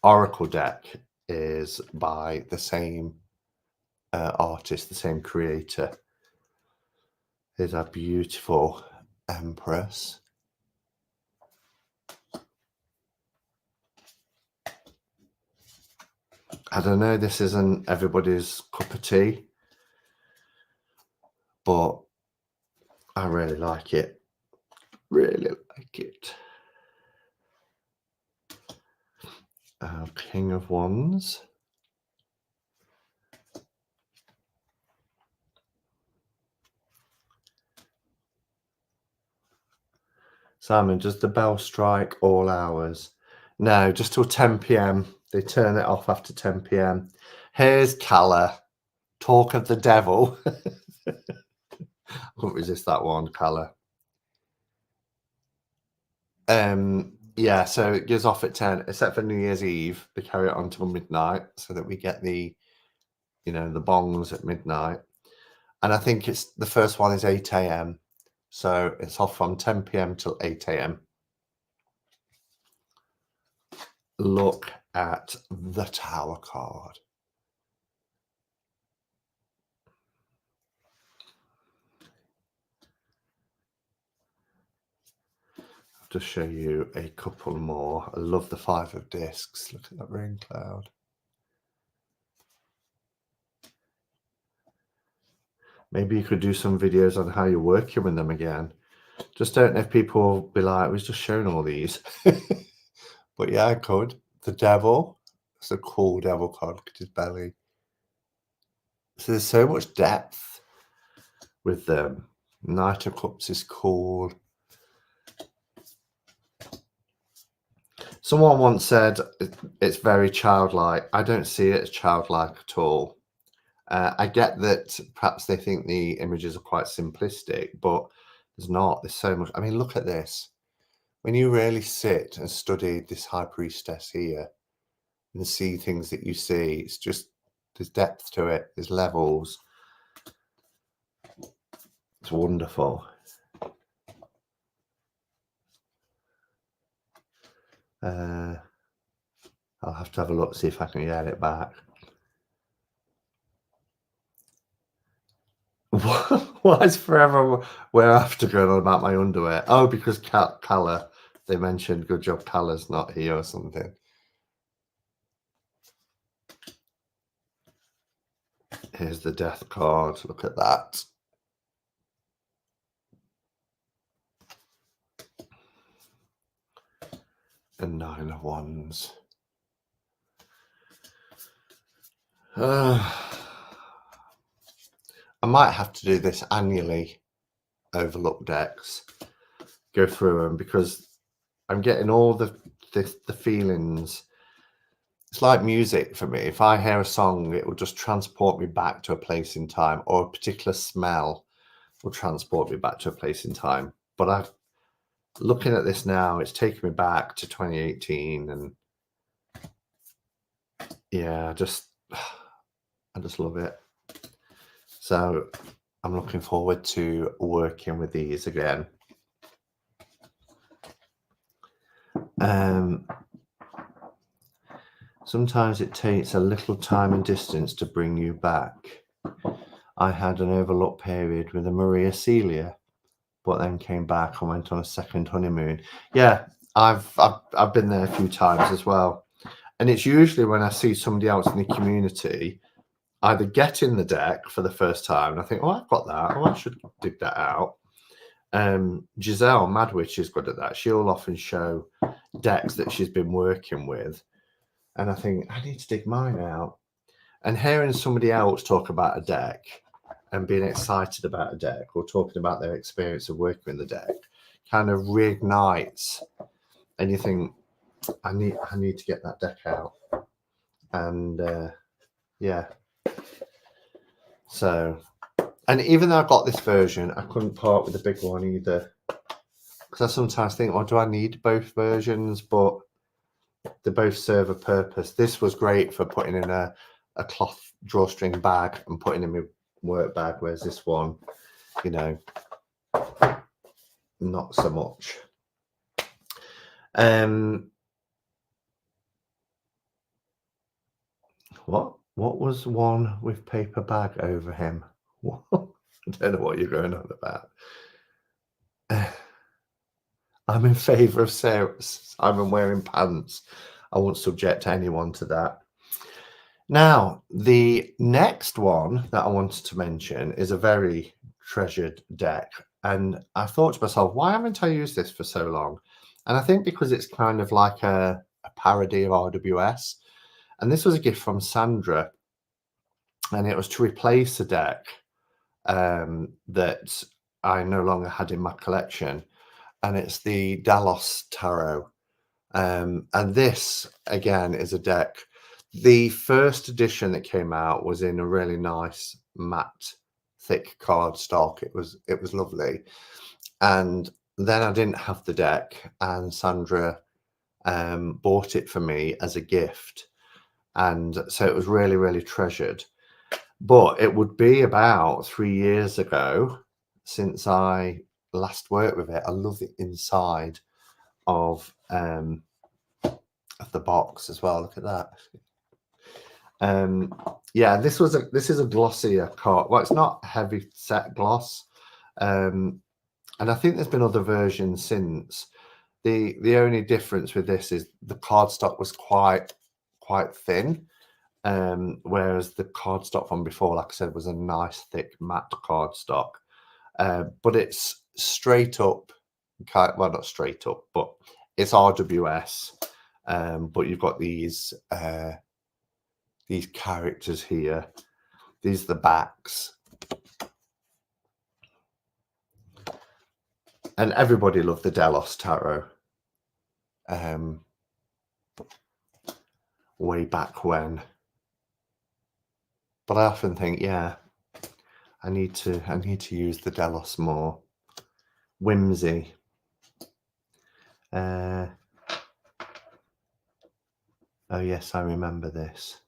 oracle deck, is by the same artist, the same creator. Here's our beautiful Empress. I don't know, this isn't everybody's cup of tea, but I really like it. Really like it. King of Wands. Simon, does the bell strike all hours? No, just till 10 p.m. They turn it off after 10 p.m. Here's Calla. Talk of the devil. I couldn't resist that one, Calla. Yeah, so it goes off at 10, except for New Year's Eve. They carry it on till midnight so that we get the, you know, the bongs at midnight. And I think it's the first one is 8 a.m. So it's off from 10 p.m. till 8 a.m. Look at the Tower card. I'll just show you a couple more. I love the 5 of discs. Look at that rain cloud. Maybe you could do some videos on how you're working with them again. Just don't know if people will be like, we've just shown all these. But yeah, I could. The devil. It's a cool devil card. Look at his belly. So there's so much depth with them. Knight of Cups is cool. Someone once said it's very childlike. I don't see it as childlike at all. I get that perhaps they think the images are quite simplistic, but there's not. There's so much. I mean, look at this. When you really sit and study this High Priestess here and see things that you see, it's just, there's depth to it. There's levels. It's wonderful. I'll have to have a look, see if I can get it back. Why is forever wear after going on about my underwear? Oh, because Calla, they mentioned good job Calla's not here or something. Here's the death card. Look at that. The 9 of Wands. I might have to do this annually, overlook decks, go through them, because I'm getting all the feelings. It's like music for me. If I hear a song, it will just transport me back to a place in time, or a particular smell will transport me back to a place in time. But looking at this now, it's taking me back to 2018, and yeah, I just love it. So I'm looking forward to working with these again. Sometimes it takes a little time and distance to bring you back. I had an overlook period with a Maria Celia, but then came back and went on a second honeymoon. Yeah, I've been there a few times as well. And it's usually when I see somebody else in the community either get in the deck for the first time and I think, oh, I've got that. Oh, I should dig that out. Giselle Madwich is good at that. She'll often show decks that she's been working with, and I think I need to dig mine out. And hearing somebody else talk about a deck and being excited about a deck or talking about their experience of working with the deck kind of reignites, and you think, I need to get that deck out. And yeah, so, and even though I got this version, I couldn't part with the big one either, because I sometimes think, well, do I need both versions? But they both serve a purpose. This was great for putting in a cloth drawstring bag and putting in my work bag, whereas this one, you know, not so much. What was one with paper bag over him? What? I don't know what you're going on about. I'm in favour of Simon wearing pants. I won't subject anyone to that. Now, the next one that I wanted to mention is a very treasured deck. And I thought to myself, why haven't I used this for so long? And I think because it's kind of like a parody of RWS. And this was a gift from Sandra. And it was to replace a deck that I no longer had in my collection. And it's the Delos Tarot. And this, again, is a deck. The first edition that came out was in a really nice matte, thick cardstock. It was lovely. And then I didn't have the deck, and Sandra bought it for me as a gift. And so it was really, really treasured. But it would be about 3 years ago since I last worked with it. I love the inside of the box as well. Look at that. Yeah, this is a glossier card. Well, it's not heavy set gloss, and I think there's been other versions since. The only difference with this is the cardstock was quite thin, whereas the cardstock from before, like I said, was a nice thick matte cardstock. But it's straight up, well, not straight up, but it's RWS. But you've got these characters here. These are the backs. And everybody loved the Delos Tarot. Way back when. But I often think, yeah, I need to use the Delos more. Whimsy. Oh yes, I remember this.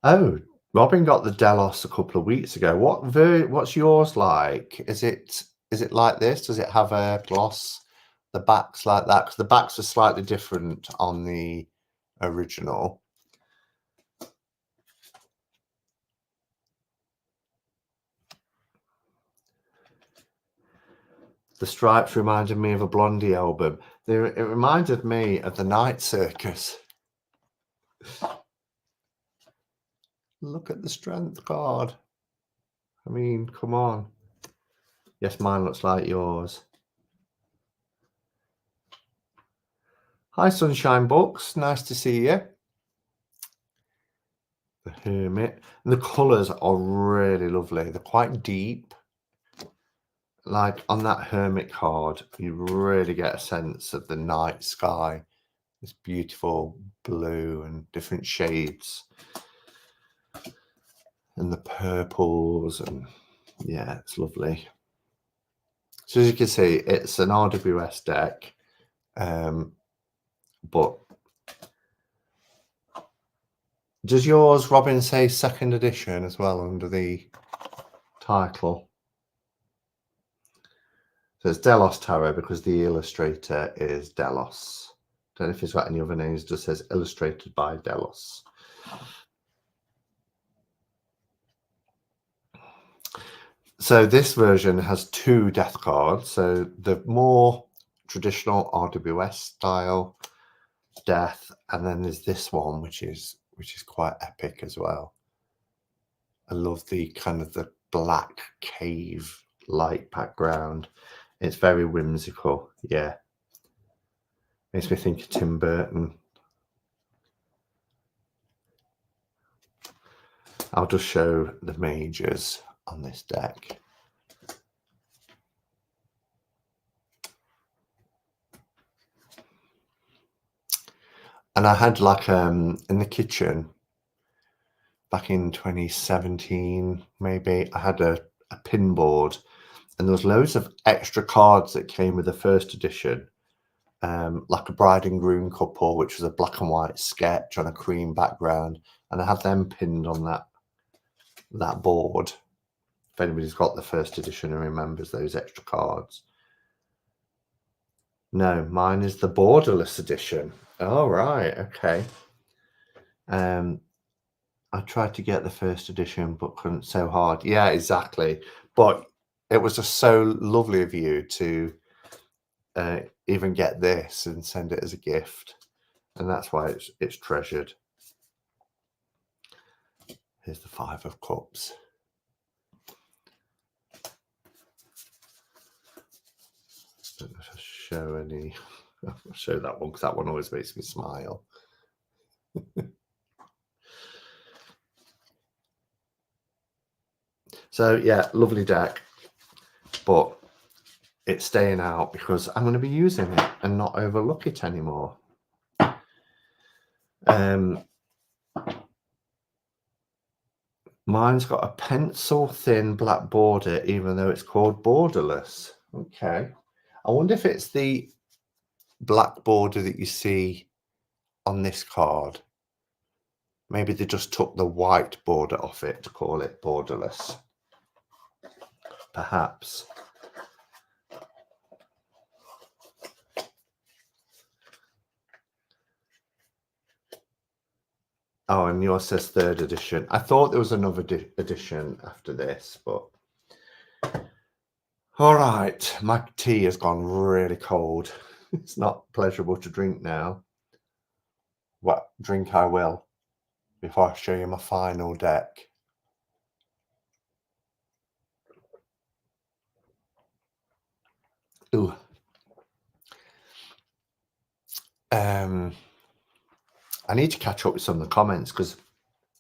Oh, Robin got the Delos a couple of weeks ago. What's yours like? Is it like this? Does it have a gloss? The back's like that, because the backs are slightly different on the original. The stripes reminded me of a Blondie album. It reminded me of the Night Circus. Look at the strength card. I mean, come on. Yes, mine looks like yours. Hi, Sunshine Books. Nice to see you. The Hermit. And the colours are really lovely. They're quite deep. Like on that Hermit card, you really get a sense of the night sky. This beautiful blue and different shades. And the purples, and yeah, it's lovely. So as you can see, it's an RWS deck, but does yours, Robin, say second edition as well under the title? So it's Delos Tarot because the illustrator is Delos. Don't know if it's got any other names, it just says illustrated by Delos. So this version has 2 death cards. So the more traditional RWS style death, and then there's this one which is quite epic as well. I love the kind of the black cave light background. It's very whimsical. Yeah. Makes me think of Tim Burton. I'll just show the majors on this deck. And I had like in the kitchen back in 2017, maybe, I had a pin board, and there was loads of extra cards that came with the first edition, like a bride and groom couple, which was a black and white sketch on a cream background, and I had them pinned on that board. If anybody's got the first edition and remembers those extra cards. No, mine is the borderless edition. Oh, right, okay. I tried to get the first edition, but couldn't. So hard. Yeah, exactly. But it was just so lovely of you to even get this and send it as a gift, and that's why it's treasured. Here's the 5 of Cups. Don't know if I show any. I'll show that one because that one always makes me smile. So yeah, lovely deck, but it's staying out because I'm going to be using it and not overlook it anymore. Mine's got a pencil thin black border, even though it's called borderless. Okay. I wonder if it's the black border that you see on this card. Maybe they just took the white border off it to call it borderless. Perhaps. Oh, and yours says 3rd edition. I thought there was another edition after this, but... All right, my tea has gone really cold. It's not pleasurable to drink now. What drink I will before I show you my final deck. Ooh. I need to catch up with some of the comments because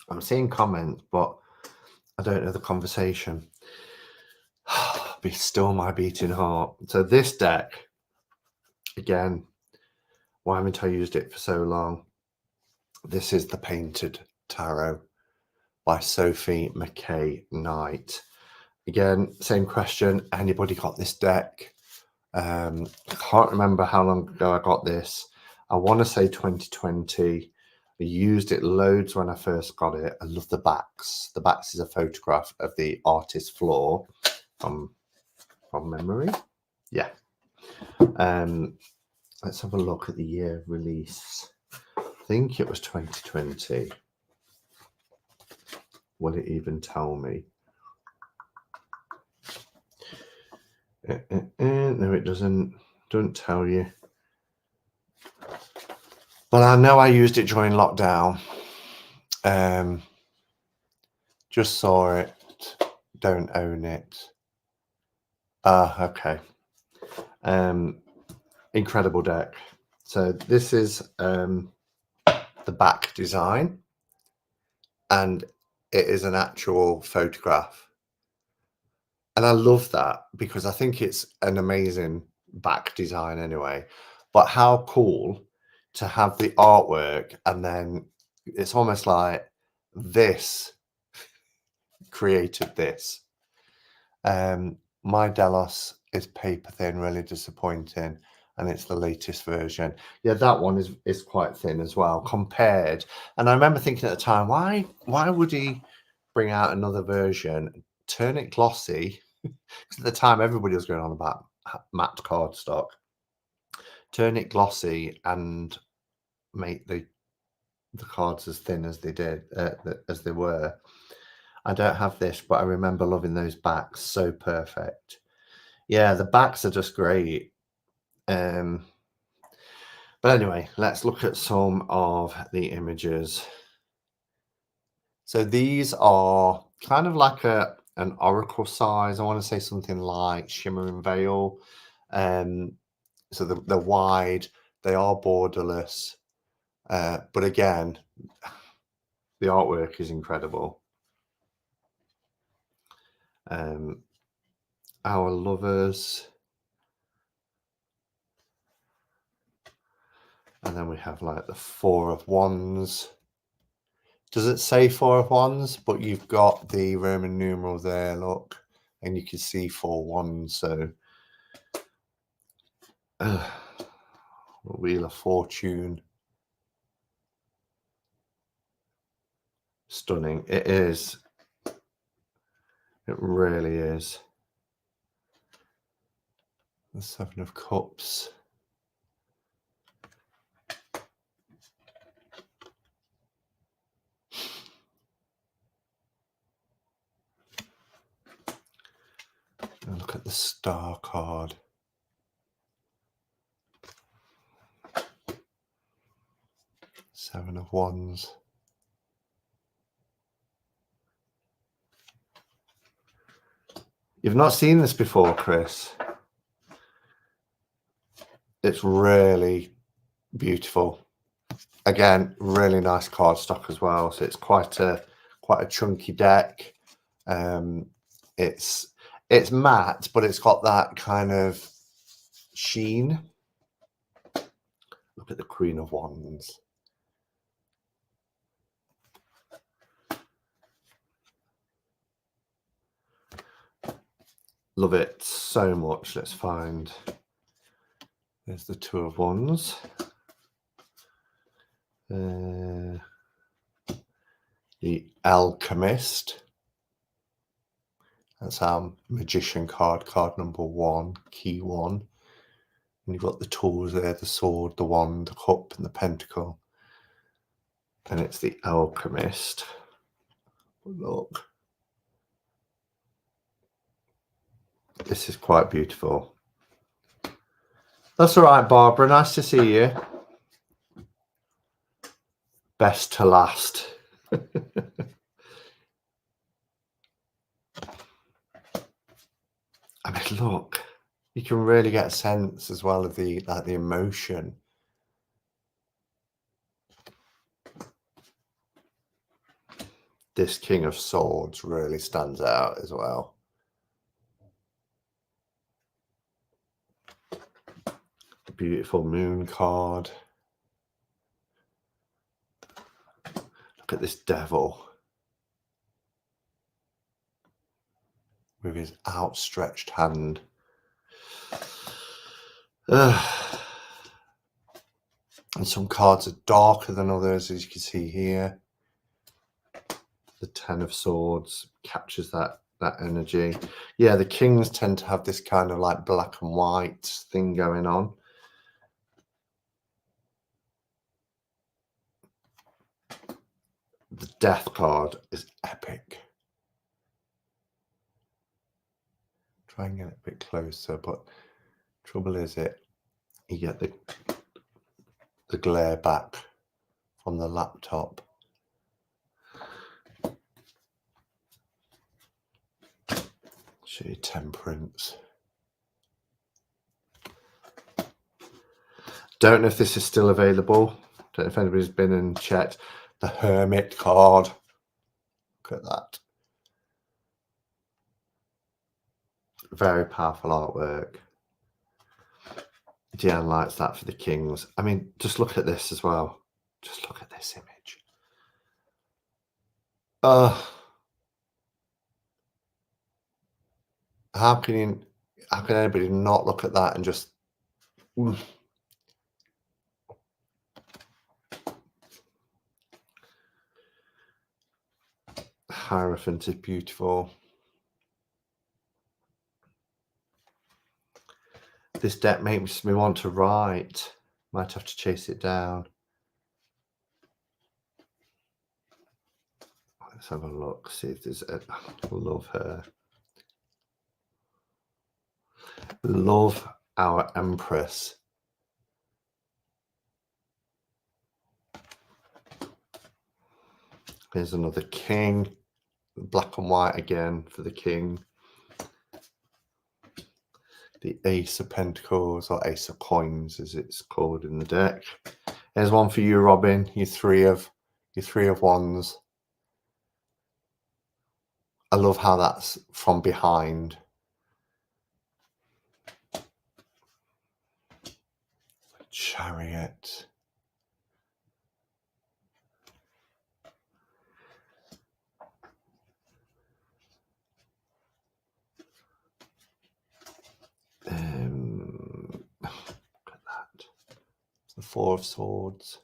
I'm seeing comments, but I don't know the conversation. Be still my beating heart. So this deck, again, why haven't I used it for so long? This is the Painted Tarot by Sophie McKay Knight. Again, same question. Anybody got this deck? I can't remember how long ago I got this. I want to say 2020. I used it loads when I first got it. I love the backs. The backs is a photograph of the artist's floor from memory. Yeah. Let's have a look at the year of release. I think it was 2020. Will it even tell me? No, it doesn't tell you. But I know I used it during lockdown. Just saw it. Don't own it. Okay. Incredible deck. So this is the back design, and it is an actual photograph. And I love that because I think it's an amazing back design anyway. But how cool to have the artwork, and then it's almost like this created this. My Delos is paper thin, really disappointing, and it's the latest version. Yeah, that one is quite thin as well compared. And I remember thinking at the time, why would he bring out another version, turn it glossy? Because at the time everybody was going on about matte cardstock. Turn it glossy and make the cards as thin as they did, as they were. I don't have this, but I remember loving those backs. So perfect. Yeah, the backs are just great. But anyway, let's look at some of the images. So these are kind of like a an oracle size. I want to say something like Shimmering Veil. So they're wide, they are borderless, but again, the artwork is incredible. Our Lovers, and then we have like the Four of Wands. Doesn't say Four of Wands, but you've got the Roman numeral there, look, and you can see 4 wands. So Wheel of Fortune. Stunning. It is. It really is. The 7 of Cups. And look at the Star card. Seven of Wands. You've not seen this before, Chris. It's really beautiful. Again, really nice card stock as well. So it's quite a chunky deck. It's matte, but it's got that kind of sheen. Look at the Queen of Wands. Love it so much. Let's find. There's the Two of Wands. The Alchemist. That's our Magician card, card number 1, key 1. And you've got the tools there, the sword, the wand, the cup, and the pentacle. And it's the Alchemist. Look. This is quite beautiful. That's all right, Barbara. Nice to see you. Best to last. I mean, look, you can really get a sense as well of the emotion. This King of Swords really stands out as well. The beautiful Moon card. Look at this Devil with his outstretched hand. And some cards are darker than others, as you can see here. The 10 of Swords captures that energy. Yeah, the kings tend to have this kind of like black and white thing going on. The Death card is epic. Try and get it a bit closer, but trouble is you get the glare back from the laptop. Show you Temperance. Don't know if this is still available. Don't know if anybody's been and checked. The Hermit card. Look at that. Very powerful artwork. Deanne likes that for the kings. I mean, just look at this as well. Just look at this image. How can anybody not look at that and just Hierophant is beautiful. This deck makes me want to write. Might have to chase it down. Let's have a look, see if there's a... Love her. Love our Empress. Here's another king. black and white again for the king. The Ace of Pentacles, or Ace of Coins as it's called in the deck. Here's one for you, Robin. Your three of wands. I love how that's from behind. Chariot. Look at that. The Four of Swords.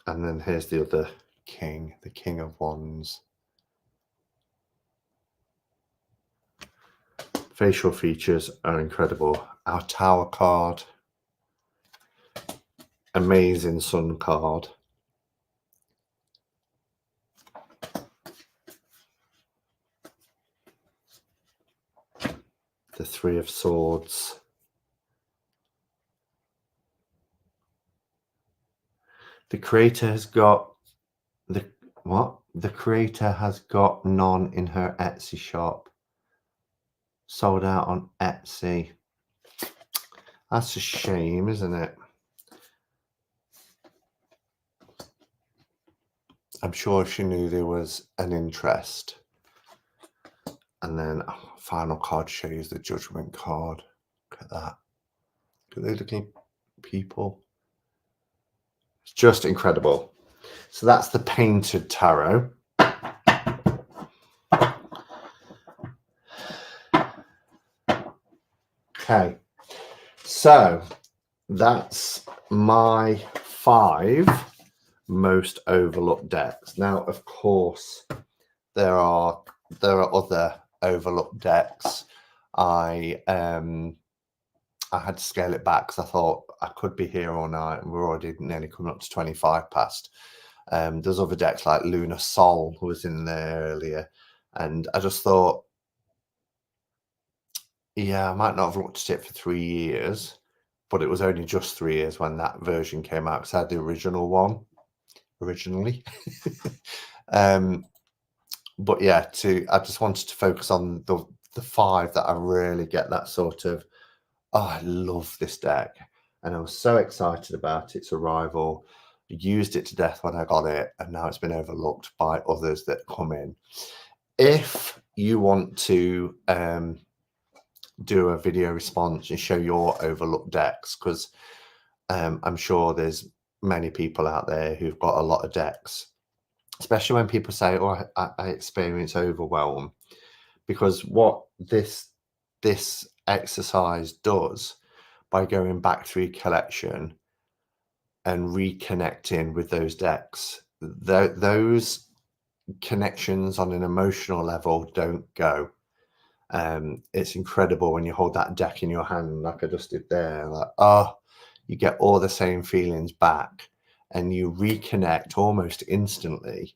And then here's the other king, the King of Wands. Facial features are incredible. Our Tower card. Amazing Sun card. The Three of Swords. The creator has got the creator has got none in her Etsy shop. Sold out on Etsy. That's a shame, isn't it? I'm sure she knew there was an interest. And then final card shows the Judgment card. Look at that. Look at those little people. It's just incredible. So that's the painted tarot. Okay. So that's my 5 most overlooked decks. Now, of course, there are other overlooked decks. I had to scale it back because I thought I could be here all night, and we're already nearly coming up to 25 past. There's other decks like Lunar Sol who was in there earlier, and I just thought, yeah, I might not have looked at it for 3 years, but it was only just 3 years when that version came out because I had the original one originally. But yeah, I just wanted to focus on the 5 that I really get that sort of, oh, I love this deck. And I was so excited about its arrival. I used it to death when I got it, and now it's been overlooked by others that come in. If you want to do a video response and show your overlooked decks, because I'm sure there's many people out there who've got a lot of decks, especially when people say, oh, I experience overwhelm, because what this exercise does by going back through your collection and reconnecting with those decks, those connections on an emotional level don't go. It's incredible when you hold that deck in your hand, like I just did there, like, oh, you get all the same feelings back, and you reconnect almost instantly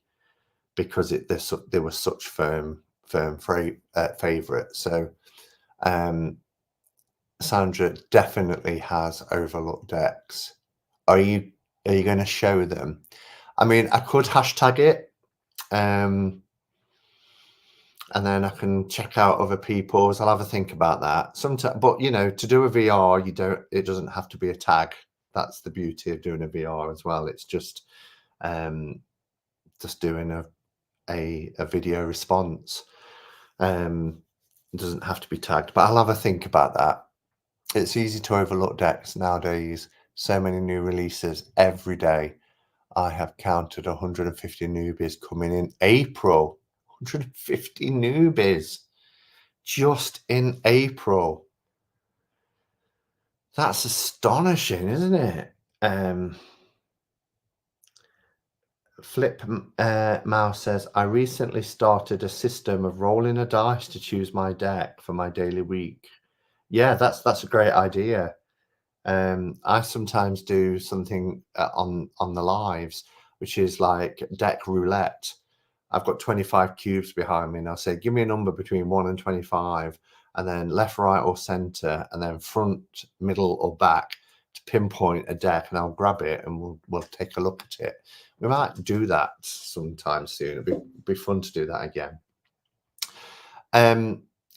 because they were such firm favorites. So Sandra definitely has overlooked decks. Are you going to show them? I mean, I could hashtag it, and then I can check out other people's. I'll have a think about that. Sometimes, but you know, to do a VR, it doesn't have to be a tag. That's the beauty of doing a VR as well. It's just doing a video response. It doesn't have to be tagged, but I'll have a think about that. It's easy to overlook decks nowadays. So many new releases every day. I have counted 150 newbies coming in April. 150 newbies just in April. That's astonishing, isn't it? Flip Mouse says, I recently started a system of rolling a dice to choose my deck for my daily week. Yeah, that's a great idea. I sometimes do something on the lives, which is like deck roulette. I've got 25 cubes behind me, and I'll say, give me a number between 1 and 25, and then left, right, or center, and then front, middle, or back. to pinpoint a deck, and I'll grab it and we'll take a look at it. We might do that sometime soon. It'd be fun to do that again.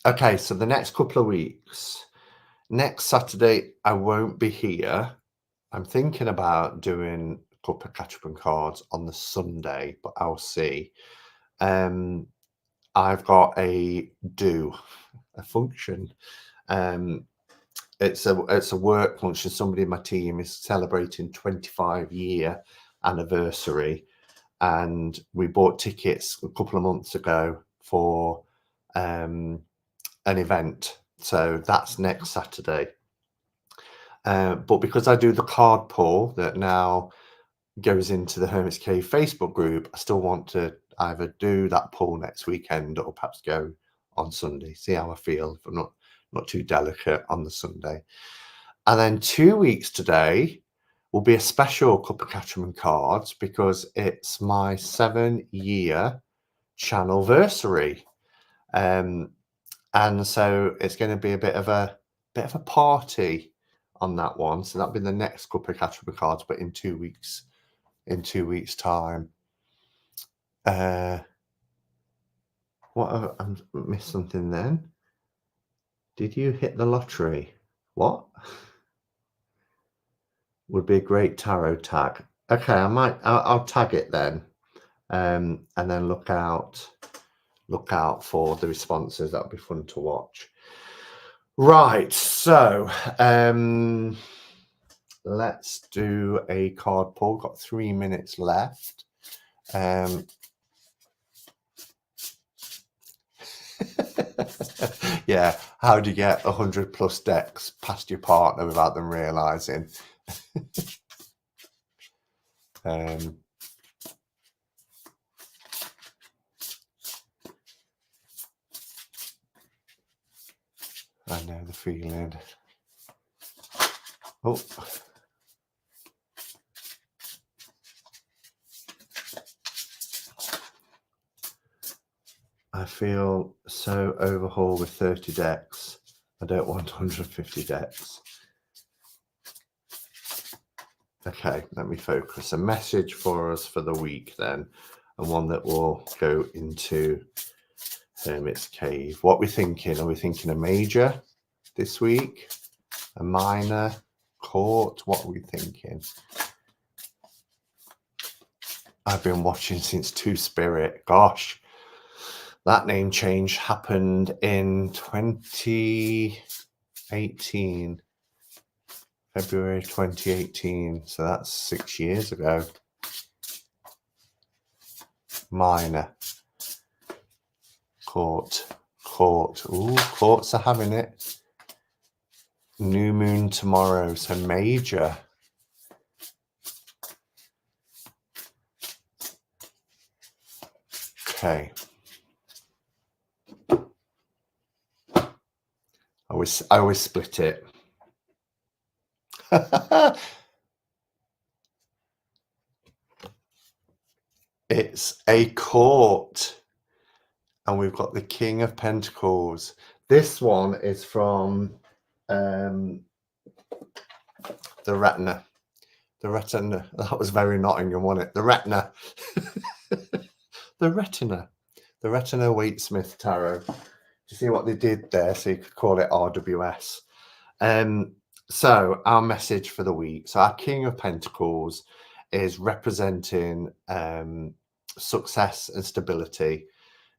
Okay, so the next couple of weeks, next Saturday I won't be here. I'm thinking about doing Cuppa catch-up and cards on the Sunday, but I'll see. I've got a function. It's a work function. Somebody in my team is celebrating 25-year anniversary, and we bought tickets a couple of months ago for an event. So that's next Saturday. But because I do the card pull that now goes into the Hermit's Cave Facebook group, I still want to either do that pull next weekend or perhaps go on Sunday, see how I feel if I'm not too delicate on the Sunday. And then 2 weeks today will be a special Cuppa catch-up and cards because it's my 7-year channelversary. And so it's going to be a bit of a party on that one. So that'll be the next Cuppa catch-up and cards, but in 2 weeks. In 2 weeks' time. What? I missed something then. Did you hit the lottery? What? Would be a great tarot tag. Okay, I'll tag it then, and then look out for the responses. That'll be fun to watch. Right, so let's do a card pull. Got 3 minutes left. Yeah, how do you get 100+ decks past your partner without them realizing? I know the feeling. Oh. I feel so overhauled with 30 decks. I don't want 150 decks. Okay, let me focus. A message for us for the week then, and one that will go into Hermit's Cave. What are we thinking? Are we thinking a major this week? A minor? Court? What are we thinking? I've been watching since Two Spirit. Gosh. That name change happened in 2018, February 2018. So that's 6 years ago. Minor. Court. Ooh, courts are having it. New moon tomorrow. So major. Okay. I always split it. It's a court, and we've got the King of Pentacles. This one is from the Retina. The Retina. That was very Nottingham, wasn't it? The Retina. The Retina. The Retina Waitsmith Tarot. Do you see what they did there? So you could call it RWS. So our message for the week. So our King of Pentacles is representing success and stability.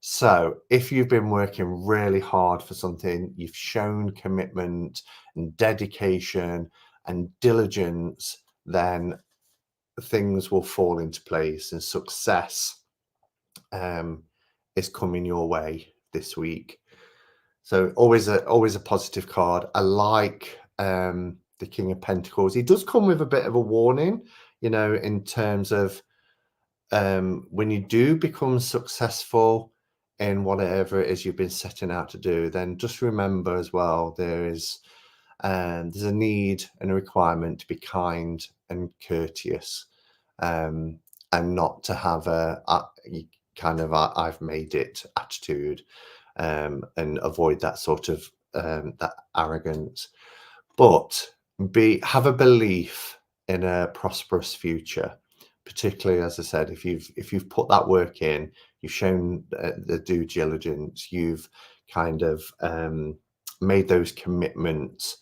So if you've been working really hard for something, you've shown commitment and dedication and diligence, then things will fall into place and success is coming your way this week. So always a positive card. I like the King of Pentacles. He does come with a bit of a warning, you know, in terms of when you do become successful in whatever it is you've been setting out to do, then just remember as well there's a need and a requirement to be kind and courteous, and not to have a kind of I've made it attitude. And avoid that sort of that arrogance. But have a belief in a prosperous future, particularly, as I said, if you've put that work in, you've shown the due diligence, you've kind of made those commitments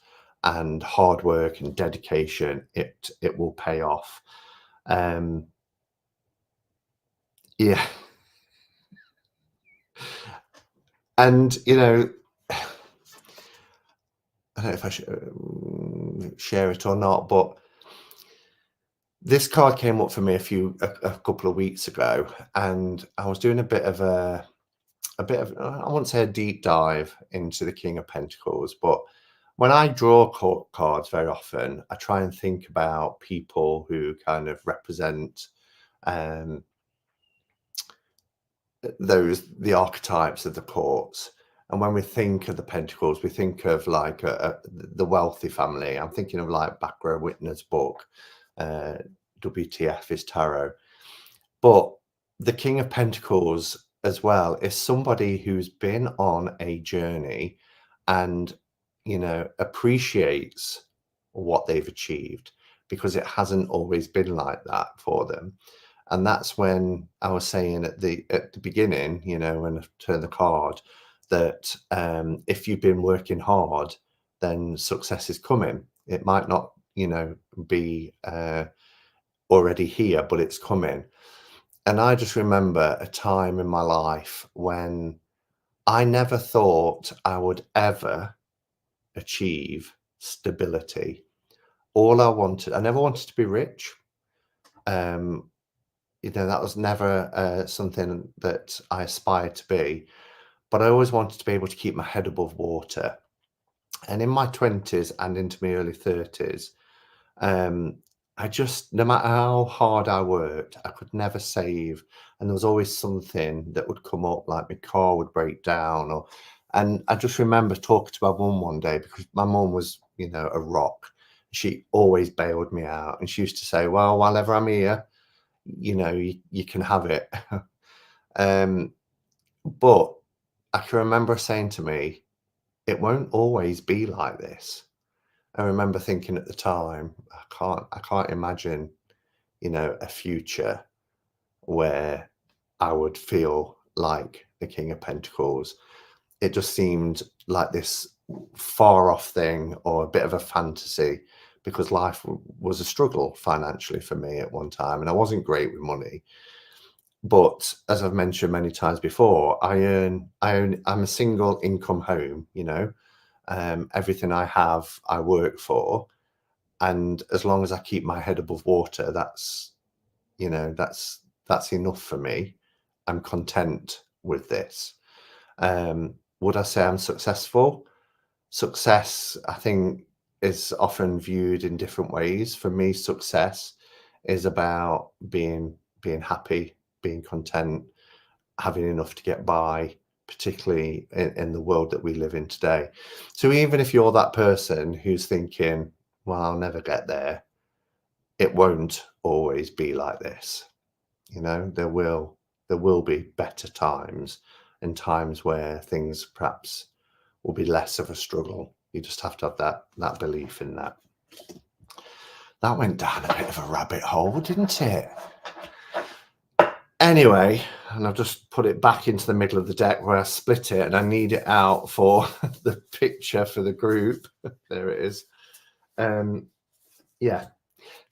and hard work and dedication, it will pay off. Yeah. And you know, I don't know if I should share it or not, but this card came up for me a couple of weeks ago, and I was doing a bit of I won't say a deep dive into the King of Pentacles, but when I draw cards very often, I try and think about people who kind of represent the archetypes of the courts. And when we think of the Pentacles, we think of like the wealthy family. I'm thinking of like Back Row Whitner's book, WTF is Tarot. But the King of Pentacles as well is somebody who's been on a journey and, you know, appreciates what they've achieved, because it hasn't always been like that for them. And that's when I was saying at the beginning, you know, when I turned the card, that if you've been working hard, then success is coming. It might not, you know, be already here, but it's coming. And I just remember a time in my life when I never thought I would ever achieve stability. I never wanted to be rich. You know, that was never something that I aspired to be, but I always wanted to be able to keep my head above water. And in my 20s and into my early 30s, I just, no matter how hard I worked, I could never save. And there was always something that would come up, like my car would break down. And I just remember talking to my mum one day, because my mum was, you know, a rock. She always bailed me out. And she used to say, well, while ever I'm here, you know, you can have it. But I can remember her saying to me, it won't always be like this. I remember thinking at the time, I can't imagine, you know, a future where I would feel like the King of Pentacles. It just seemed like this far off thing, or a bit of a fantasy, because life was a struggle financially for me at one time, and I wasn't great with money. But as I've mentioned many times before, I'm a single income home, you know. Everything I have, I work for. And as long as I keep my head above water, that's, you know, that's enough for me. I'm content with this. Would I say I'm successful? Success, I think, is often viewed in different ways. For me, success is about being happy, being content, having enough to get by, particularly in the world that we live in today. So even if you're that person who's thinking, well, I'll never get there, it won't always be like this. You know, there will be better times, and times where things perhaps will be less of a struggle. You just have to have that belief in that. That went down a bit of a rabbit hole, didn't it? Anyway, and I've just put it back into the middle of the deck where I split it, and I need it out for the picture for the group. There it is. Yeah.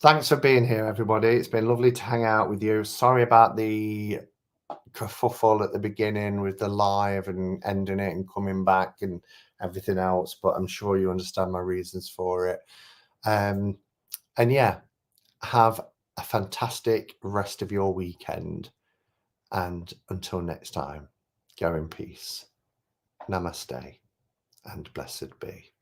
Thanks for being here, everybody. It's been lovely to hang out with you. Sorry about the kerfuffle at the beginning with the live and ending it and coming back and everything else, but I'm sure you understand my reasons for it. And yeah, have a fantastic rest of your weekend. And until next time, go in peace. Namaste and blessed be.